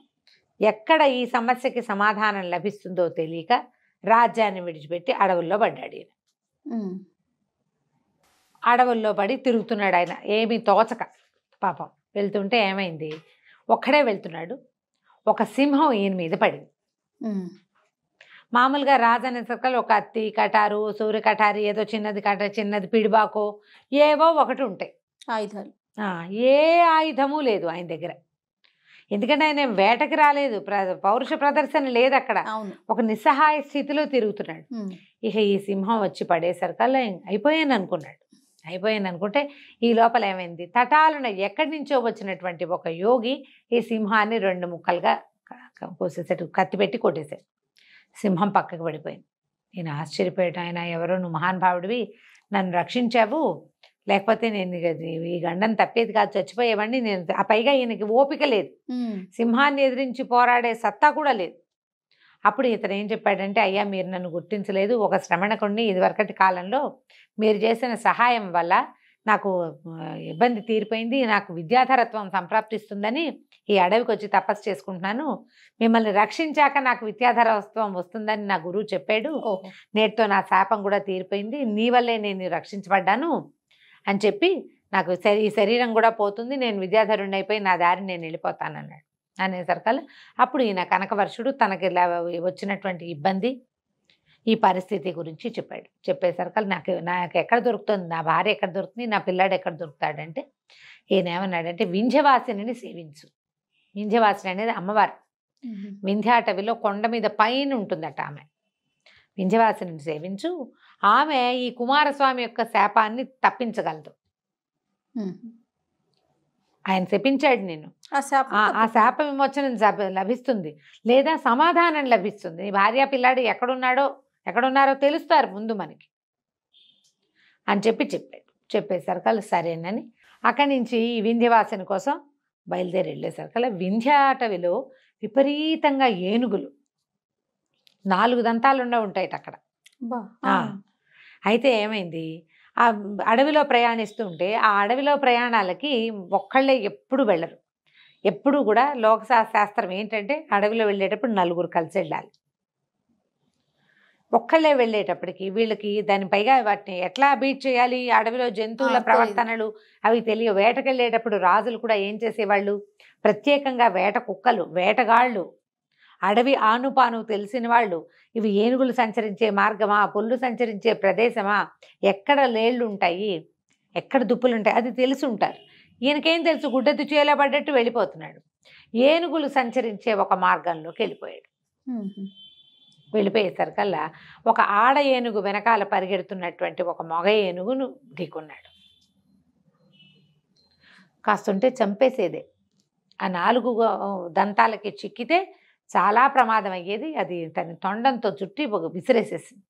Speaker 2: ఎక్కడ ఈ సమస్యకి సమాధానం లభిస్తుందో తెలియక రాజ్యాన్ని విడిచిపెట్టి అడవుల్లో పడ్డాడు ఈయన. అడవుల్లో పడి తిరుగుతున్నాడు ఆయన, ఏమీ తోచక. పాపం వెళ్తుంటే ఏమైంది, ఒక్కడే వెళ్తున్నాడు, ఒక సింహం ఈయన మీద పడింది. మామూలుగా రాజు అనే సర్కల్ ఒక అత్తి కటారు సూర్య కటారి ఏదో చిన్నది పిడిబాకో ఏవో ఒకటి ఉంటాయి
Speaker 1: ఆయుధాలు.
Speaker 2: ఏ ఆయుధము లేదు ఆయన దగ్గర. ఎందుకంటే ఆయన వేటకి రాలేదు, పౌరుష ప్రదర్శన లేదు అక్కడ. ఒక నిస్సహాయ స్థితిలో తిరుగుతున్నాడు. ఇక ఈ సింహం వచ్చి పడేసరికల్లా అయిపోయాను అనుకుంటే ఈ లోపల ఏమైంది, తటాలున ఎక్కడి నుంచో వచ్చినటువంటి ఒక యోగి ఈ సింహాన్ని 2 ముక్కలుగా కోసేసాడు, కత్తి పెట్టి కొట్టేశాడు. సింహం పక్కకు పడిపోయింది. నేను ఆశ్చర్యపోయాడు. ఆయన ఎవరో, నువ్వు మహానుభావుడివి, నన్ను రక్షించావు, లేకపోతే నేను ఈ గండం తప్పేది కాదు, చచ్చిపోయేవాడిని నేను. ఆ పైగా ఈయనకి ఓపిక లేదు, సింహాన్ని ఎదిరించి పోరాడే సత్తా కూడా లేదు. అప్పుడు ఇతను ఏం చెప్పాడంటే, అయ్యా మీరు నన్ను గుర్తించలేదు, ఒక శ్రమణకుడిని ఇదివరకటి కాలంలో మీరు చేసిన సహాయం వల్ల నాకు ఇబ్బంది తీరిపోయింది, నాకు విద్యాధరత్వం సంప్రాప్తిస్తుందని ఈ అడవికి వచ్చి తపస్సు చేసుకుంటున్నాను, మిమ్మల్ని రక్షించాక నాకు విద్యాధరత్వం వస్తుందని నా గురువు చెప్పాడు, నేటితో నా శాపం కూడా తీరిపోయింది, నీ వల్లే నేను రక్షించబడ్డాను అని చెప్పి నాకు ఈ శరీరం కూడా పోతుంది, నేను విద్యాధరుణ్ణి అయిపోయి నా దారిని నేను వెళ్ళిపోతానన్నాడు. అనేసరికల్లా అప్పుడు ఈయన కనకవర్షుడు తనకి వచ్చినటువంటి ఇబ్బంది, ఈ పరిస్థితి గురించి చెప్పాడు. చెప్పేసరికల్లా నాకు ఎక్కడ దొరుకుతుంది, నా భార్య ఎక్కడ దొరుకుతుంది, నా పిల్లాడు ఎక్కడ దొరుకుతాడంటే, ఈయన ఏమన్నాడంటే, వింధ్యవాసిని సేవించు. వింధ్యవాసిని అనేది అమ్మవారు. వింధ్యాటవిలో కొండ మీద పైన ఉంటుందట ఆమె. వింధ్యవాసిని సేవించు, ఆమె ఈ కుమారస్వామి యొక్క శాపాన్ని తప్పించగలదు. ఆయన శపించాడు నేను, ఆ శాప విమోచనం లభిస్తుంది, లేదా సమాధానం లభిస్తుంది, నీ భార్య పిల్లాడు ఎక్కడున్నారో తెలుస్తారు ముందు మనకి అని చెప్పాడు. చెప్పేసరికల్లా సరేనని అక్కడి నుంచి ఈ వింధ్యవాసన కోసం బయలుదేరి వెళ్ళేసరికల్లా వింధ్యాటవిలో విపరీతంగా ఏనుగులు 4 దంతాలు ఉంటాయి అక్కడ. అయితే ఏమైంది, ఆ అడవిలో ప్రయాణిస్తుంటే ఆ అడవిలో ప్రయాణాలకి ఒక్కళ్ళే ఎప్పుడు వెళ్ళరు. ఎప్పుడు కూడా లోకశాస్త్రం ఏంటంటే, అడవిలో వెళ్ళేటప్పుడు 4 కలిసి వెళ్ళాలి. ఒక్కళ్ళే వెళ్ళేటప్పటికి వీళ్ళకి దాని పైగా వాటిని ఎట్లా బీట్ చేయాలి, అడవిలో జంతువుల ప్రవర్తనలు అవి తెలియ. వేటకెళ్ళేటప్పుడు రాజులు కూడా ఏం చేసేవాళ్ళు, ప్రత్యేకంగా వేట కుక్కలు, వేటగాళ్ళు, అడవి ఆనుపాను తెలిసిన వాళ్ళు, ఇవి ఏనుగులు సంచరించే మార్గమా, పుల్లు సంచరించే ప్రదేశమా, ఎక్కడ లేళ్ళు ఉంటాయి, ఎక్కడ దుప్పులు ఉంటాయి, అది తెలిసి ఉంటారు. ఈయనకేం తెలుసు, గుడ్డెద్దు చేలా పడ్డట్టు వెళ్ళిపోతున్నాడు. ఏనుగులు సంచరించే ఒక మార్గంలోకి వెళ్ళిపోయాడు. వెళ్ళిపోయేసరికల్లా ఒక ఆడ ఏనుగు వెనకాల పరిగెడుతున్నటువంటి ఒక మగ ఏనుగును ఢీకున్నాడు. కాస్తుంటే చంపేసేదే. ఆ 4 దంతాలకి చిక్కితే చాలా ప్రమాదం అయ్యేది. అది తన తొండంతో చుట్టి విసిరేసేసింది.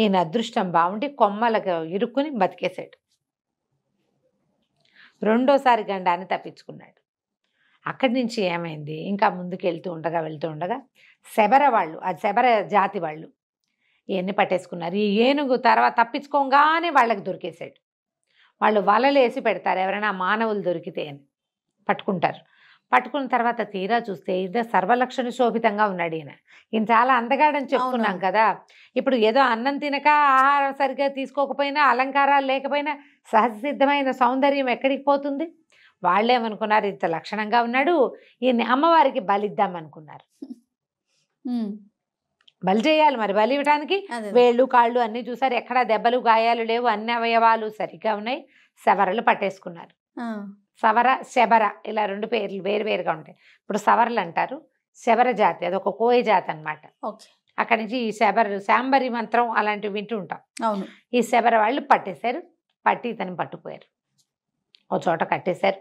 Speaker 2: ఈయన అదృష్టం బాగుండి కొమ్మలకు ఇరుక్కుని బతికేశాడు. రెండోసారి గండాన్ని తప్పించుకున్నాడు. అక్కడి నుంచి ఏమైంది, ఇంకా ముందుకు వెళ్తూ ఉండగా శబర వాళ్ళు, అది శబర జాతి వాళ్ళు ఇవన్నీ పట్టేసుకున్నారు. ఈ ఏనుగు తర్వాత తప్పించుకోగానే వాళ్ళకి దొరికేశాడు. వాళ్ళు వలలేసి పెడతారు, ఎవరైనా మానవులు దొరికితే అని పట్టుకుంటారు. పట్టుకున్న తర్వాత తీరా చూస్తే ఇది సర్వలక్షణ శోభితంగా ఉన్నాడు ఈయన. ఈయన చాలా అందగాడని చెప్పుకున్నాం కదా. ఇప్పుడు ఏదో అన్నం తినక, ఆహారం సరిగ్గా తీసుకోకపోయినా, అలంకారాలు లేకపోయినా సహజసిద్ధమైన సౌందర్యం ఎక్కడికి పోతుంది? వాళ్ళేమనుకున్నారు, ఇంత లక్షణంగా ఉన్నాడు, ఈయన్ని అమ్మవారికి బలిద్దాం అనుకున్నారు. బలి చేయాలి మరి. బలి ఇవ్వడానికి వేళ్ళు కాళ్ళు అన్ని చూసారు, ఎక్కడ దెబ్బలు గాయాలు లేవు, అన్ని అవయవాలు సరిగ్గా ఉన్నాయి. శబరలు పట్టేసుకున్నారు. సవర శబర ఇలా 2 పేర్లు వేరు వేరుగా ఉంటాయి. ఇప్పుడు సవరలు అంటారు, శబర జాతి అది ఒక కోయ జాతి అనమాట. అక్కడి నుంచి ఈ శాంబరి మంత్రం అలాంటివి వింటూ ఉంటాం.
Speaker 1: అవును.
Speaker 2: ఈ శబర వాళ్ళు పట్టేశారు, పట్టి ఇతను పట్టుకుపోయారు, ఓ చోట కట్టేశారు.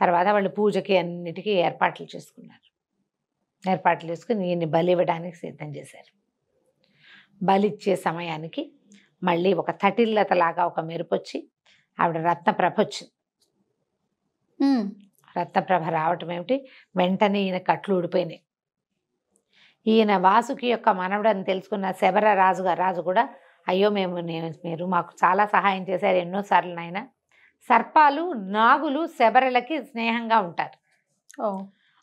Speaker 2: తర్వాత వాళ్ళు పూజకి అన్నిటికీ ఏర్పాట్లు చేసుకున్నారు. ఏర్పాట్లు చేసుకుని ఈయన్ని బలి ఇవ్వడానికి సిద్ధం చేశారు. బలి ఇచ్చే సమయానికి మళ్ళీ ఒక తటిల్లతలాగా ఒక మెరుపు వచ్చి ఆవిడ రత్నప్రభ వచ్చింది. రత్నప్రభ రావటం ఏమిటి, వెంటనే ఈయన కట్లు ఊడిపోయినాయి. ఈయన వాసుకి యొక్క మనవడు అని తెలుసుకున్న శబర రాజు కూడా, అయ్యో మీరు మాకు చాలా సహాయం చేశారు ఎన్నోసార్లు నాయన. సర్పాలు నాగులు శబరలకి స్నేహంగా ఉంటారు.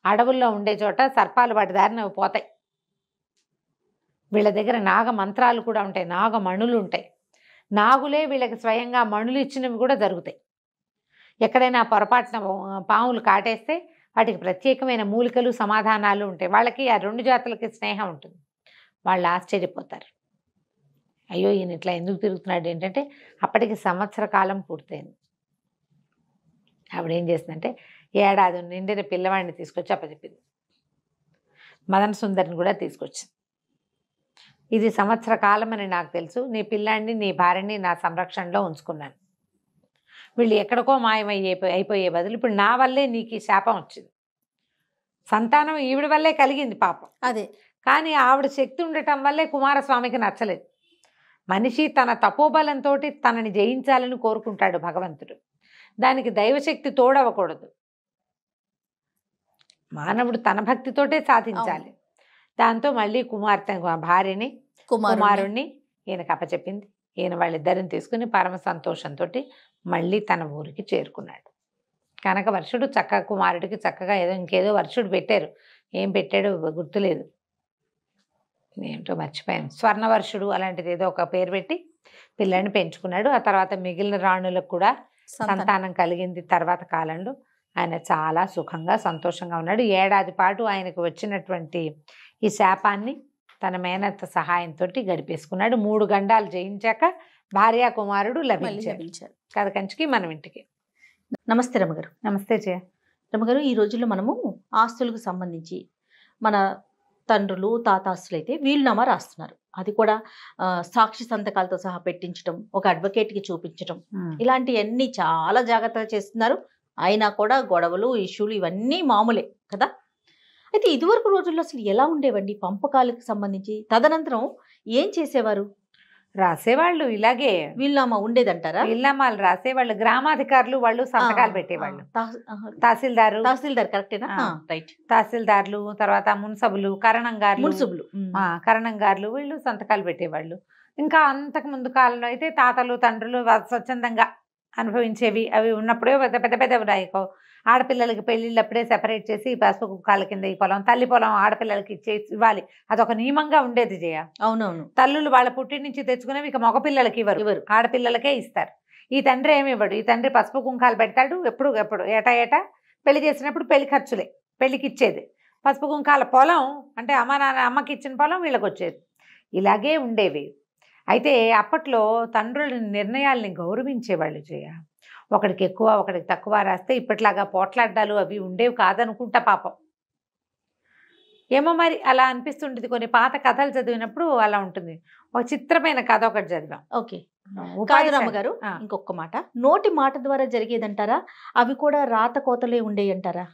Speaker 2: అడవుల్లో ఉండే చోట సర్పాలు వాటి దారిన పోతాయి. వీళ్ళ దగ్గర నాగ మంత్రాలు కూడా ఉంటాయి, నాగమణులు ఉంటాయి. నాగులే వీళ్ళకి స్వయంగా మణులు ఇచ్చినవి కూడా జరుగుతాయి. ఎక్కడైనా పొరపాటున పాములు కాటేస్తే వాటికి ప్రత్యేకమైన మూలికలు సమాధానాలు ఉంటాయి. వాళ్ళకి ఆ 2 జాతులకి స్నేహం ఉంటుంది. వాళ్ళు ఆశ్చర్యపోతారు, అయ్యో ఈయన ఇట్లా ఎందుకు తిరుగుతున్నాడు. ఏంటంటే అప్పటికి సంవత్సర కాలం పూర్తయింది. ఆవిడేం చేసిందంటే ఏడాది నిండిన పిల్లవాడిని తీసుకొచ్చి అప్పచెప్పింది. మదన సుందరిని కూడా తీసుకొచ్చింది. ఇది సంవత్సర కాలం అని నాకు తెలుసు, నీ పిల్లాడిని నీ భార్యని నా సంరక్షణలో ఉంచుకున్నాను. వీళ్ళు ఎక్కడికో అయిపోయే బదులు ఇప్పుడు నా వల్లే నీకు ఈ శాపం వచ్చింది. సంతానం ఈవిడ వల్లే కలిగింది పాపం.
Speaker 1: అదే,
Speaker 2: కానీ ఆవిడ శక్తి ఉండటం వల్లే కుమారస్వామికి నచ్చలేదు. మనిషి తన తపోబలంతో తనని జయించాలని కోరుకుంటాడు భగవంతుడు. దానికి దైవశక్తి తోడవకూడదు. మానవుడు తన భక్తితోటే సాధించాలి. దాంతో మళ్ళీ భార్యని కుమారుణ్ణి ఈయనకు అప్పచెప్పింది. ఈయన వాళ్ళిద్దరిని తీసుకుని పరమ సంతోషంతో మళ్ళీ తన ఊరికి చేరుకున్నాడు. కనకవర్షుడు చక్కగా కుమారుడికి చక్కగా ఇంకేదో వర్షుడు పెట్టారు, ఏం పెట్టాడో గుర్తులేదు, ఏమిటో మర్చిపోయాను, స్వర్ణవర్షుడు అలాంటిది ఏదో ఒక పేరు పెట్టి పిల్లని పెంచుకున్నాడు. ఆ తర్వాత మిగిలిన రాణులకు కూడా సంతానం కలిగింది. తర్వాత కాలంలో ఆయన చాలా సుఖంగా సంతోషంగా ఉన్నాడు. ఏడాది పాటు ఆయనకు వచ్చినటువంటి ఈ శాపాన్ని తన మేనత్త సహాయంతో గడిపేసుకున్నాడు. 3 గండాలు జయించాక భార్యా కుమారుడు లభించారు. కథ కంచికి మనం ఇంటికి.
Speaker 1: నమస్తే రమగారు.
Speaker 2: నమస్తే జయ.
Speaker 1: రమగారు, ఈ రోజుల్లో మనము ఆస్తులకు సంబంధించి మన తండ్రులు తాతాస్తులు అయితే వీలునామా రాస్తున్నారు. అది కూడా సాక్షి సంతకాలతో సహా పెట్టించడం, ఒక అడ్వకేట్కి చూపించడం, ఇలాంటివన్నీ చాలా జాగ్రత్తగా చేస్తున్నారు. అయినా కూడా గొడవలు ఇష్యూలు ఇవన్నీ మామూలే కదా. అయితే ఇదివరకు రోజుల్లో అసలు ఎలా ఉండేవండి పంపకాలకు సంబంధించి? తదనంతరం ఏం చేసేవారు?
Speaker 2: రాసేవాళ్ళు ఇలాగే
Speaker 1: వీలునామా ఉండేదంటారా?
Speaker 2: వీలునామాలు రాసేవాళ్ళు. గ్రామాధికారులు వాళ్ళు సంతకాలు పెట్టేవాళ్ళు. తహసీల్దార్
Speaker 1: కరెక్టేనా? రైట్.
Speaker 2: తహసీల్దార్లు, తర్వాత మున్సబులు, కరణంగారులు వీళ్ళు సంతకాలు పెట్టేవాళ్ళు. ఇంకా అంతకు ముందు కాలంలో అయితే తాతలు తండ్రులు స్వచ్ఛందంగా అనుభవించేవి అవి ఉన్నప్పుడే పెద్ద పెద్ద ఆడపిల్లలకి పెళ్ళిళ్ళప్పుడే సెపరేట్ చేసి పసుపు కుక్కాల కింద ఈ పొలం, తల్లి పొలం ఆడపిల్లలకి ఇవ్వాలి. అదొక నియమంగా ఉండేది జయ.
Speaker 1: అవునవును.
Speaker 2: తల్లులు వాళ్ళ పుట్టి నుంచి తెచ్చుకునేవి ఇక మగపిల్లలకి ఇవ్వరు, ఆడపిల్లలకే ఇస్తారు. ఈ తండ్రి ఏమి ఇవ్వడు. ఈ తండ్రి పసుపు కుంకాలు పెడతాడు. ఎప్పుడు ఏటా పెళ్లి చేసినప్పుడు పెళ్లి ఖర్చులే పెళ్లికి ఇచ్చేది. పసుపు కుంకాల పొలం అంటే అమ్మకి ఇచ్చిన పొలం వీళ్ళకి వచ్చేది. ఇలాగే ఉండేవి. అయితే అప్పట్లో తండ్రుల నిర్ణయాల్ని గౌరవించేవాళ్ళు జయ. ఒకడికి ఎక్కువ ఒకడికి తక్కువ రాస్తే ఇప్పట్లాగా పోట్లాడ్డాలు అవి ఉండేవి కాదనుకుంటా పాపం. ఏమో మరి అలా అనిపిస్తుంటుంది. కొన్ని పాత కథలు చదివినప్పుడు అలా ఉంటుంది. ఒక చిత్రమైన కథ ఒకటి చదివాం.
Speaker 1: ఓకే గారు, ఇంకొక మాట, నోటి మాట ద్వారా జరిగేదంటారా? అవి కూడా రాత కోతలే ఉండేవి అంటారా?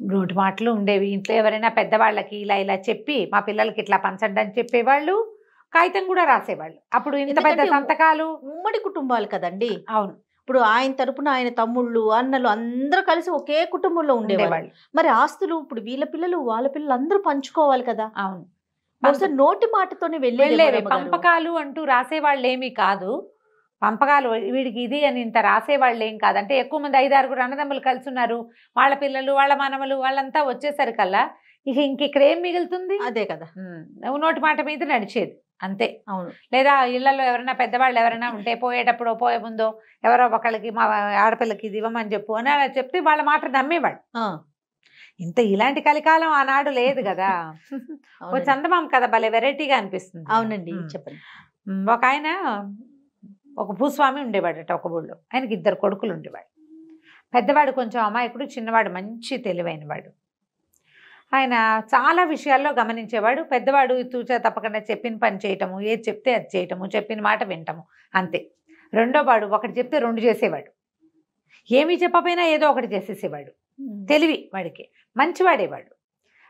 Speaker 2: నోటి మాటలు ఉండేవి. ఇంట్లో ఎవరైనా పెద్దవాళ్ళకి ఇలా చెప్పి మా పిల్లలకి ఇట్లా పంచండి అని చెప్పేవాళ్ళు. కాగితం కూడా రాసేవాళ్ళు. అప్పుడు ఇంత పెద్ద సంతకాలు,
Speaker 1: ఉమ్మడి కుటుంబాలు కదండి.
Speaker 2: అవును.
Speaker 1: ఇప్పుడు ఆయన తరపున ఆయన తమ్ముళ్ళు అన్నలు అందరూ కలిసి ఒకే కుటుంబంలో ఉండేవాళ్ళు. మరి ఆస్తులు ఇప్పుడు వీళ్ళ పిల్లలు వాళ్ళ పిల్లలు అందరూ పంచుకోవాలి కదా.
Speaker 2: అవును.
Speaker 1: నోటి మాటతోనే వెళ్ళేది.
Speaker 2: పంపకాలు అంటూ రాసేవాళ్ళు ఏమీ కాదు. పంపకాలు వీడికి ఇది అని ఇంత రాసేవాళ్ళు ఏం కాదు. అంటే ఎక్కువ మంది 5-6 అన్నదమ్ములు కలిసి ఉన్నారు, వాళ్ళ పిల్లలు వాళ్ళ మనవలు వాళ్ళంతా వచ్చేసరికల్లా ఇక్కడ ఏం మిగులుతుంది?
Speaker 1: అదే కదా,
Speaker 2: నోటి మాట మీద నడిచేది అంతే.
Speaker 1: అవును.
Speaker 2: లేదా ఇళ్లలో ఎవరైనా పెద్దవాళ్ళు ఎవరైనా ఉంటే పోయేటప్పుడు పోయే ముందో ఎవరో ఒకళ్ళకి మా ఆడపిల్లకి ఇది ఇవ్వమని చెప్పు అని అలా చెప్తే వాళ్ళ మాట నమ్మేవాళ్ళు. ఇలాంటి కలికాలం ఆనాడు లేదు కదా. ఓ
Speaker 1: అవునండి.
Speaker 2: చందమామ కథ భలే వెరైటీగా అనిపిస్తుంది.
Speaker 1: అవునండి, చెప్పండి.
Speaker 2: ఒక ఆయన ఒక భూస్వామి ఉండేవాడట ఒక ఊళ్ళో. ఆయనకి 2 కొడుకులు ఉండేవాడు. పెద్దవాడు కొంచెం అమాయకుడు, చిన్నవాడు మంచి తెలివైనవాడు. ఆయన చాలా విషయాల్లో గమనించేవాడు. పెద్దవాడు తూచా తప్పకుండా చెప్పిన పని చేయటము, ఏది చెప్తే అది చేయటము, చెప్పిన మాట వింటము, అంతే. రెండో వాడు ఒకటి చెప్తే 2 చేసేవాడు. ఏమీ చెప్పపోయినా ఏదో ఒకటి చేసేసేవాడు. తెలివి వాడికి, మంచివాడేవాడు.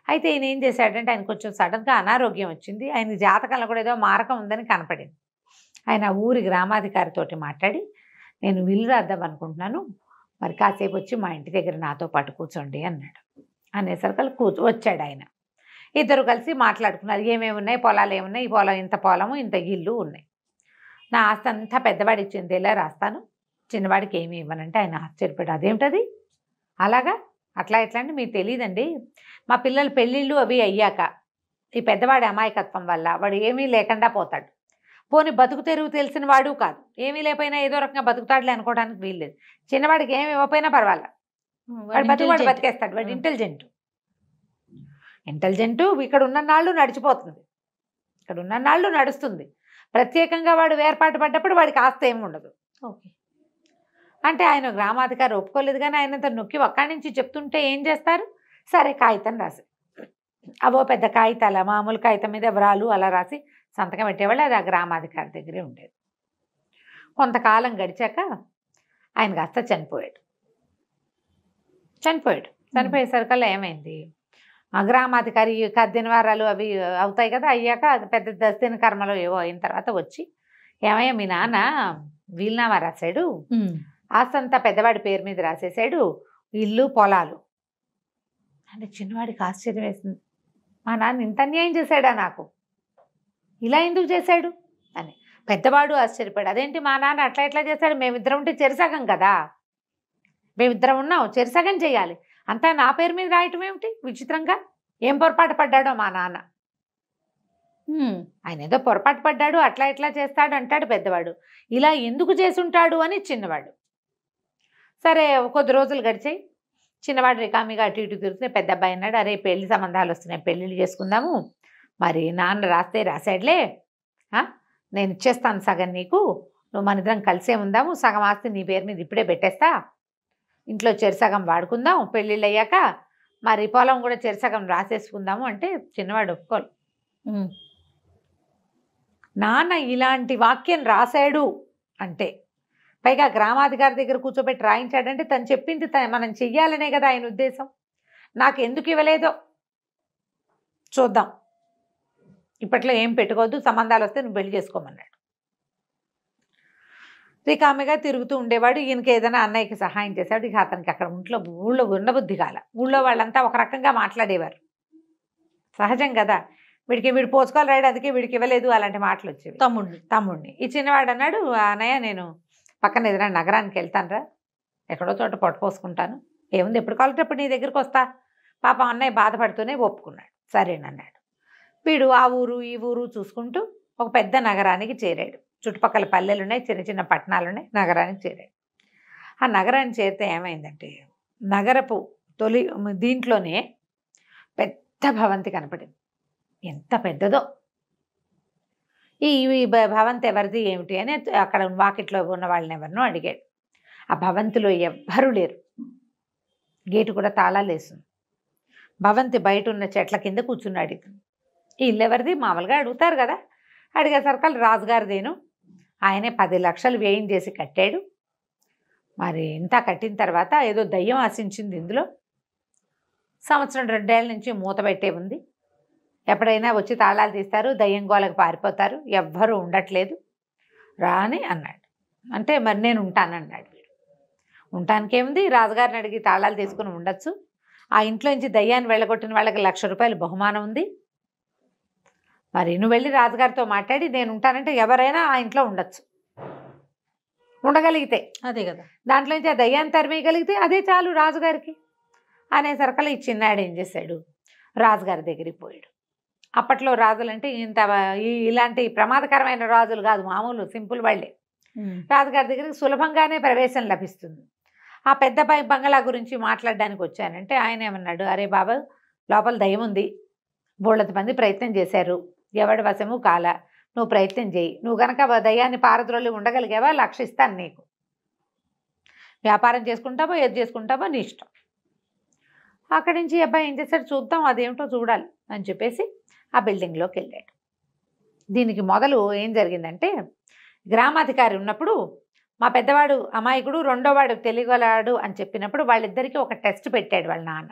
Speaker 2: అయితే ఈయన ఏం చేశాడంటే, ఆయన కొంచెం సడన్గా అనారోగ్యం వచ్చింది. ఆయన జాతకంలో కూడా ఏదో మారకం ఉందని కనపడింది. ఆయన ఊరి గ్రామాధికారితోటి మాట్లాడి, నేను విల్లు రాద్దాం అనుకుంటున్నాను, మరి కాసేపు వచ్చి మా ఇంటి దగ్గర నాతో పాటు కూర్చోండి అన్నాడు. అనేసరికి వచ్చాడు ఆయన. ఇద్దరు కలిసి మాట్లాడుకున్నారు. ఏమేమి ఉన్నాయి, పొలాలు ఏమున్నాయి, ఈ పొలం ఇంత పొలము, ఇంత ఇల్లు ఉన్నాయి, నా ఆస్తి అంతా పెద్దవాడి ఇచ్చింది ఇలా రాస్తాను, చిన్నవాడికి ఏమి ఇవ్వనంటే ఆయన ఆశ్చర్యపడ్డాడు. అదేమిటది అలాగా, అట్లా ఎట్లా అంటే మీకు తెలియదండి, మా పిల్లల పెళ్ళిళ్ళు అవి అయ్యాక ఈ పెద్దవాడి అమాయకత్వం వల్ల వాడు ఏమీ లేకుండా పోతాడు. పోనీ బతుకు తెరువు తెలిసిన వాడు కాదు, ఏమీ లేకపోయినా ఏదో రకంగా బతుకుతాడులే అనుకోవడానికి వీల్లేదు. చిన్నవాడికి ఏమి ఇవ్వకపోయినా పర్వాలేదు, వాడు బతుకువాడు బతికేస్తాడు. వాడు ఇంటెలిజెంటు ఇక్కడ ఉన్న నాళ్ళు నడిచిపోతుంది, ఇక్కడ ఉన్న నాళ్ళు నడుస్తుంది. ప్రత్యేకంగా వాడు వేర్పాటు పడ్డప్పుడు వాడికి ఆస్తి ఏమి ఉండదు.
Speaker 1: ఓకే.
Speaker 2: అంటే ఆయన గ్రామాధికారి ఒప్పుకోలేదు, కానీ ఆయనంత నొక్కి ఒక్కడి నుంచి చెప్తుంటే ఏం చేస్తారు, సరే కాగితం రాసి, అవో పెద్ద కాగితాల మామూలు కాగితం మీద వివరాలు అలా రాసి సంతకం పెట్టేవాళ్ళు. అది ఆ గ్రామాధికారి దగ్గరే ఉండేది. కొంతకాలం గడిచాక ఆయన కాస్త చనిపోయాడు. చనిపోయేసరికల్లా ఏమైంది, ఆ గ్రామాధికారి కర్దినవారాలు అవి అవుతాయి కదా, అయ్యాక అది పెద్ద దస్తిన కర్మలో ఏవో అయిన తర్వాత వచ్చి, ఏమయ్యా మీ నాన్న వీలునామా రాశాడు, ఆస్తి అంతా పెద్దవాడి పేరు మీద రాసేసాడు, ఇల్లు పొలాలు అంటే. చిన్నవాడికి ఆశ్చర్యం వేసింది, మా నాన్న ఇంత అన్యాయం చేశాడా నాకు, ఇలా ఎందుకు చేశాడు అని. పెద్దవాడు ఆశ్చర్యపడు, అదేంటి మా నాన్న అట్లా ఎట్లా చేశాడు, మేమిద్దరం ఉంటే చెరిసగం కదా, మేమిద్దరం ఉన్నాం, చెరిసగం చేయాలి, అంతా నా పేరు మీద రాయటం ఏమిటి విచిత్రంగా, ఏం పొరపాటు పడ్డాడో మా నాన్న, ఆయన ఏదో పొరపాటు పడ్డాడు, అట్లా ఎట్లా చేస్తాడు అంటాడు పెద్దవాడు, ఇలా ఎందుకు చేసుంటాడు అని చిన్నవాడు. సరే కొద్ది రోజులు గడిచాయి, చిన్నవాడు రికామిగా అటు ఇటు తిరుగుతున్నాయి. పెద్ద అబ్బాయి అన్నాడు, అరే పెళ్లి సంబంధాలు వస్తున్నాయి, పెళ్ళిళ్ళు చేసుకుందాము, మరి నాన్న రాస్తే రాశాడులే, నేను ఇచ్చేస్తాను సగం నీకు, నువ్వు మన ఇద్దరం కలిసే ఉందాము, సగం ఆస్తి నీ పేరు మీద ఇప్పుడే పెట్టేస్తా, ఇంట్లో చెరిసగం వాడుకుందాం, పెళ్ళిళ్ళు అయ్యాక మరి పొలం కూడా చెరిసగం రాసేసుకుందాము అంటే చిన్నవాడు ఒప్పుకోలు. నాన్న ఇలాంటి వాక్యం రాశాడు అంటే, పైగా గ్రామాధికారి దగ్గర కూర్చోబెట్టి రాయించాడంటే తను చెప్పింది మనం చెయ్యాలనే కదా ఆయన ఉద్దేశం. నాకు ఎందుకు ఇవ్వలేదో చూద్దాం, ఇప్పట్లో ఏం పెట్టుకోవద్దు, సంబంధాలు వస్తే నువ్వు పెళ్లి చేసుకోమన్నాడు. రికామిగా తిరుగుతూ ఉండేవాడు. ఈయనకి ఏదైనా అన్నయ్యకి సహాయం చేశాడు. ఇక అతనికి అక్కడ ఊళ్ళో ఉండబుద్ధి కాల. ఊళ్ళో వాళ్ళంతా ఒక రకంగా మాట్లాడేవారు, సహజం కదా, వీడు పోసుకోవాలి రాయడు, అందుకే వీడికి ఇవ్వలేదు, అలాంటి మాటలు వచ్చేవి. తమ్ముడిని ఈ చిన్నవాడు అన్నాడు, అన్నయ్య నేను పక్కన ఏదైనా నగరానికి వెళ్తానురా, ఎక్కడో చోట పొట్టపోసుకుంటాను, ఏముంది ఎప్పుడు కావాలంటే అప్పుడు నీ దగ్గరికి వస్తా. పాపం అన్నయ్య బాధపడుతూనే ఒప్పుకున్నాడు. సరేనన్నాడు. వీడు ఆ ఊరు ఈ ఊరు చూసుకుంటూ ఒక పెద్ద నగరానికి చేరాడు. చుట్టుపక్కల పల్లెలు ఉన్నాయి, చిన్న చిన్న పట్టణాలు ఉన్నాయి, నగరానికి చేరాడు. ఆ నగరానికి చేరితే ఏమైందంటే, నగరపు దీంట్లోనే పెద్ద భవంతి కనపడింది. ఎంత పెద్దదో, ఈ భవంతి ఎవరిది ఏమిటి అని అక్కడ వాకిట్లో ఉన్న వాళ్ళని ఎవరినో అడిగాడు. ఆ భవంతిలో ఎవ్వరూ లేరు, గేటు కూడా తాళాలు వేస్తుంది. భవంతి బయట ఉన్న చెట్ల కింద కూర్చున్నాడు. ఈ ఇల్లు ఎవరిది మామూలుగా అడుగుతారు కదా, అడిగేసరికి రాజుగారిదేను, ఆయనే 10 లక్షలు వ్యయం చేసి కట్టాడు. మరి ఇంత కట్టిన తర్వాత ఏదో దయ్యం ఆశించింది ఇందులో, సంవత్సరం 2 ఏళ్ళ నుంచి మూత పెట్టే ఉంది, ఎప్పుడైనా వచ్చి తాళాలు తీస్తారు, దయ్యం గోలకు పారిపోతారు, ఎవ్వరూ ఉండట్లేదు రా అని అన్నాడు. అంటే మరి నేను ఉంటానన్నాడు. వీడు ఉండటానికేముంది, రాజుగారిని అడిగి తాళాలు తీసుకుని ఉండొచ్చు, ఆ ఇంట్లో నుంచి దయ్యాన్ని వెళ్ళగొట్టిన వాళ్ళకి 1,00,000 రూపాయలు బహుమానం ఉంది, మరి నువ్వు వెళ్ళి రాజుగారితో మాట్లాడి నేను ఉంటానంటే ఎవరైనా ఆ ఇంట్లో ఉండొచ్చు, ఉండగలిగితే
Speaker 1: అదే కదా,
Speaker 2: దాంట్లో నుంచి ఆ దయ్యాన్ని తరిమేయగలిగితే అదే చాలు రాజుగారికి అనేసరికల్లా ఈ చిన్నాడు ఏం చేశాడు, రాజుగారి దగ్గరికి పోయాడు. అప్పట్లో రాజులంటే ఇలాంటి ప్రమాదకరమైన రాజులు కాదు, మామూలు సింపుల్ వాళ్ళే. రాజుగారి దగ్గరికి సులభంగానే ప్రవేశం లభిస్తుంది. ఆ పెద్ద బంగళా గురించి మాట్లాడడానికి వచ్చానంటే ఆయన ఏమన్నాడు, అరే బాబా లోపల దయ్యం ఉంది, బోళ్ళంత మంది ప్రయత్నం చేశారు, ఎవడి వశము కాల, నువ్వు ప్రయత్నం చేయి, నువ్వు కనుక దయ్యాన్ని పారద్రోలి ఉండగలిగావా 1,00,000 ఇస్తాను నీకు, వ్యాపారం చేసుకుంటావో ఏది చేసుకుంటావో నీ ఇష్టం. అక్కడి నుంచి అబ్బాయి ఏం చేశాడు, చూద్దాం అదేమిటో చూడాలి అని చెప్పేసి ఆ బిల్డింగ్లోకి వెళ్ళాడు. దీనికి మొదలు ఏం జరిగిందంటే, గ్రామాధికారి ఉన్నప్పుడు మా పెద్దవాడు అమాయకుడు, రెండోవాడు తెలియగలాడు అని చెప్పినప్పుడు వాళ్ళిద్దరికీ ఒక టెస్ట్ పెట్టాడు వాళ్ళ నాన్న.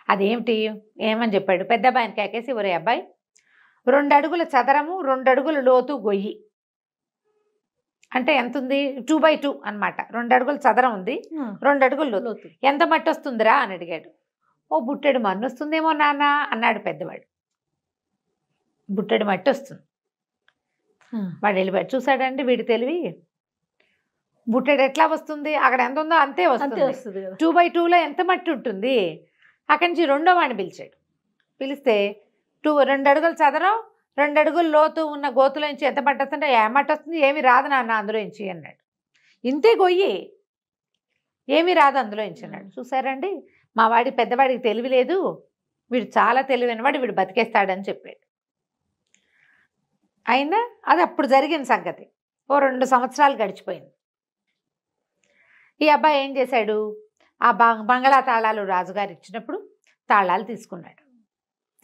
Speaker 2: అదేమిటి, ఏమని చెప్పాడు, పెద్ద అబ్బాయిని కేకేసి, ఒరే అబ్బాయి 2 అడుగుల చదరము 2 అడుగుల లోతు గొయ్యి, అంటే ఎంత ఉంది 2x2 అనమాట. 2 అడుగుల చదరం ఉంది, 2 అడుగులు లోతు, ఎంత మట్టి వస్తుందిరా అని అడిగాడు. ఓ బుట్టెడు మన్ను వస్తుందేమో నాన్న అన్నాడు పెద్దవాడు. బుట్టెడు మట్టి వస్తుంది. వాడు వెళ్ళిపోయాడు. చూసాడండి వీడి తెలివి, బుట్టెడు ఎట్లా వస్తుంది, అక్కడ ఎంత ఉందో అంతే వస్తుంది. 2x2లో ఎంత మట్టి ఉంటుంది. అక్కడి నుంచి రెండో వాడిని పిలిచాడు. పిలిస్తే 2 అడుగుల చదరం 2 అడుగుల లోతు ఉన్న గోతులో నుంచి ఎంత మట్టి వస్తుంటే, ఏమట్టి వస్తుంది, ఏమి రాదు నాన్న అందులో నుంచి అన్నాడు. ఇంతే గొయ్యి, ఏమీ రాదు అందులో నుంచి అన్నాడు. చూసారండి మా వాడి పెద్దవాడికి తెలివి లేదు, వీడు చాలా తెలివైన వాడు, వీడు బతికేస్తాడని చెప్పాడు. అయినా అది అప్పుడు జరిగిన సంగతి. ఓ 2 సంవత్సరాలు గడిచిపోయింది. ఈ అబ్బాయి ఏం చేశాడు, ఆ బంగళా తాళాలు రాజుగారు ఇచ్చినప్పుడు తాళాలు తీసుకున్నాడు.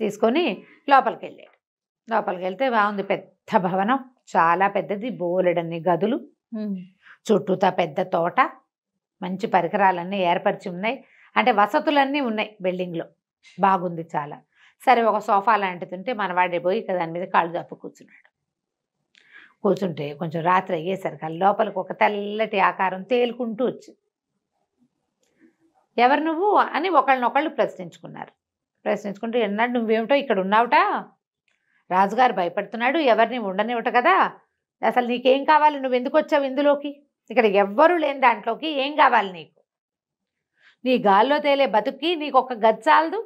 Speaker 2: తీసుకొని లోపలికి వెళ్ళాడు. లోపలికి వెళ్తే బాగుంది, పెద్ద భవనం, చాలా పెద్దది, బోలెడన్ని గదులు, చుట్టూతా పెద్ద తోట, మంచి పరికరాలన్నీ ఏర్పరిచి ఉన్నాయి, అంటే వసతులన్నీ ఉన్నాయి బిల్డింగ్లో, బాగుంది చాలా. సరే ఒక సోఫా లాంటిది ఉంటే మనవాడే పోయి దాని మీద కాళ్ళు తప్పు కూర్చున్నాడు. కూర్చుంటే కొంచెం రాత్రి అయ్యేసరికి లోపలికి ఒక తెల్లటి ఆకారం తేలుకుంటూ వచ్చింది. ఎవరు నువ్వు అని ఒకళ్ళనొకళ్ళు ప్రశ్నించుకున్నారు. ప్రశ్నించుకుంటూ, ఎన్నాడు నువ్వేమిటో ఇక్కడ ఉన్నావుట, రాజుగారు భయపడుతున్నాడు, ఎవరిని ఉండనివ్వట కదా, అసలు నీకేం కావాలి, నువ్వు ఎందుకు వచ్చావు ఇందులోకి, ఇక్కడ ఎవ్వరూ లేని దాంట్లోకి ఏం కావాలి నీకు, నీ గాల్లో తేలే బతుక్కి నీకు ఒక గది చాలదు,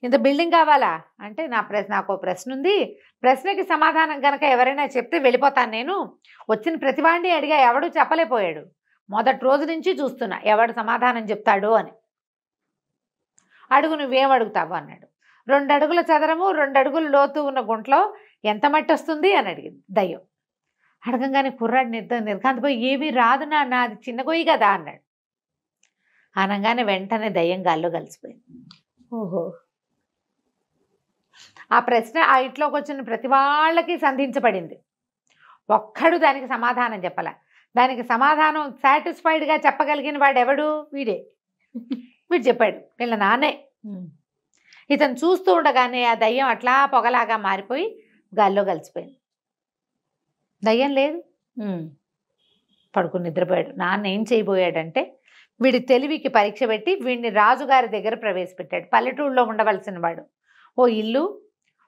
Speaker 2: ఇంత బిల్డింగ్ కావాలా అంటే, నాకు ప్రశ్న ఉంది, ప్రశ్నకి సమాధానం కనుక ఎవరైనా చెప్తే వెళ్ళిపోతాను నేను, వచ్చిన ప్రతివాడిని అడిగా ఎవడూ చెప్పలేకపోయాడు, మొదటి రోజు నుంచి చూస్తున్నా ఎవడు సమాధానం చెప్తాడు అని, అడుగు నువ్వేం అడుగుతావు అన్నాడు. 2 అడుగుల చదరము 2 అడుగుల లోతు ఉన్న గుంట్లో ఎంత మట్టి వస్తుంది అని అడిగింది దయ్యం. అడగంగానే కుర్రాడు నిర్ఘాంతపోయి, ఏమీ రాదు నాన్న, అది చిన్న గొయ్యి కదా అన్నాడు. అనగానే వెంటనే దయ్యం గాల్లో కలిసిపోయింది. ఓహో, ఆ ప్రశ్న ఆ ఇంట్లోకి వచ్చిన ప్రతి వాళ్ళకి సంధించబడింది. ఒక్కడు దానికి సమాధానం చెప్పాల. దానికి సమాధానం సాటిస్ఫైడ్గా చెప్పగలిగిన వాడు ఎవడు, వీడే. వీడు చెప్పాడు, వీళ్ళ నాన్నే. ఇతను చూస్తూ ఉండగానే ఆ దయ్యం అట్లా పొగలాగా మారిపోయి గాల్లో కలిసిపోయింది. దయ్యం లేదు, పడుకుని నిద్రపోయాడు. నాన్న ఏం చేయబోయాడంటే, వీడి తెలివికి పరీక్ష పెట్టి వీడిని రాజుగారి దగ్గర ప్రవేశపెట్టాడు. పల్లెటూరులో ఉండవలసిన వాడు, ఓ ఇల్లు,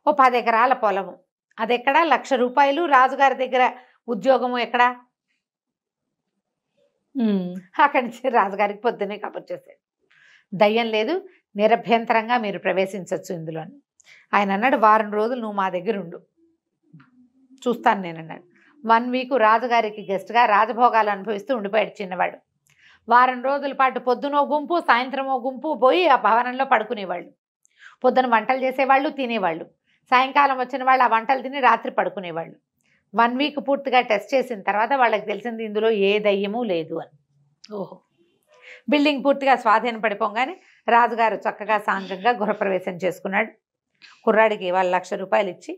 Speaker 2: ఓ 10 ఎకరాల పొలము, అది ఎక్కడా 1,00,000 రూపాయలు, రాజుగారి దగ్గర ఉద్యోగము ఎక్కడా. అక్కడి నుంచి రాజుగారికి పొద్దున్నే కబుర్ చేశాడు, దయ్యం లేదు, నిరభ్యంతరంగా మీరు ప్రవేశించవచ్చు ఇందులో అని. ఆయన అన్నాడు, వారం రోజులు నువ్వు మా దగ్గర ఉండు, చూస్తాను నేను అన్నాడు. 1 వీక్ రాజుగారికి గెస్ట్గా రాజభోగాలు అనుభవిస్తూ ఉండిపోయాడు చిన్నవాడు. వారం రోజుల పాటు పొద్దునో గుంపు సాయంత్రమో గుంపు పోయి ఆ భవనంలో పడుకునేవాళ్ళు. పొద్దున వంటలు చేసేవాళ్ళు, తినేవాళ్ళు. సాయంకాలం వచ్చిన వాళ్ళు ఆ వంటలు తిని రాత్రి పడుకునేవాళ్ళు. 1 వీక్ పూర్తిగా టెస్ట్ చేసిన తర్వాత వాళ్ళకి తెలిసింది ఇందులో ఏ దయ్యమూ లేదు అని. ఓహో. బిల్డింగ్ పూర్తిగా స్వాధీనం పడిపోగానే రాజుగారు చక్కగా సాంగంగా గృహప్రవేశం చేసుకున్నాడు. కుర్రాడికి వాళ్ళు 1,00,000 రూపాయలు ఇచ్చి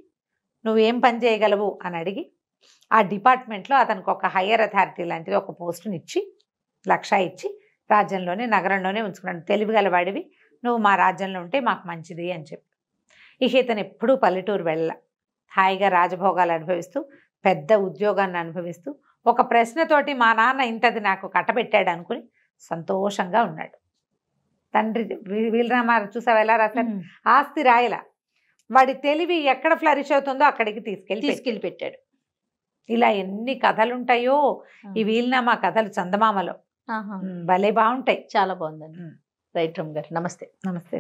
Speaker 2: నువ్వేం పని చేయగలవు అని అడిగి ఆ డిపార్ట్మెంట్లో అతనికి ఒక హయ్యర్ అథారిటీ లాంటిది ఒక పోస్టుని ఇచ్చి 1,00,000 ఇచ్చి రాజ్యంలోనే నగరంలోనే ఉంచుకున్నాడు. తెలివిగల వాడివి, నువ్వు మా రాజ్యంలో ఉంటే మాకు మంచిది అని చెప్పి. ఇక ఇతను ఎప్పుడూ పల్లెటూరు వెళ్ళ, హాయిగా రాజభోగాలు అనుభవిస్తూ పెద్ద ఉద్యోగాన్ని అనుభవిస్తూ ఒక ప్రశ్నతోటి మా నాన్న ఇంతది నాకు కట్టబెట్టాడు అనుకుని సంతోషంగా ఉన్నాడు. తండ్రి వీలరామారావు చూసావు ఎలా రాశారు, ఆస్తి రాయల, వాడి తెలివి ఎక్కడ ఫ్లరిష్ అవుతుందో అక్కడికి తీసుకెళ్ళి పెట్టాడు. ఇలా ఎన్ని కథలు ఉంటాయో ఈ వీలునామా కథలు చందమామలో, భలే బాగుంటాయి.
Speaker 1: చాలా బాగుందండి. రైట్ రమ్ గారు, నమస్తే.
Speaker 2: నమస్తే.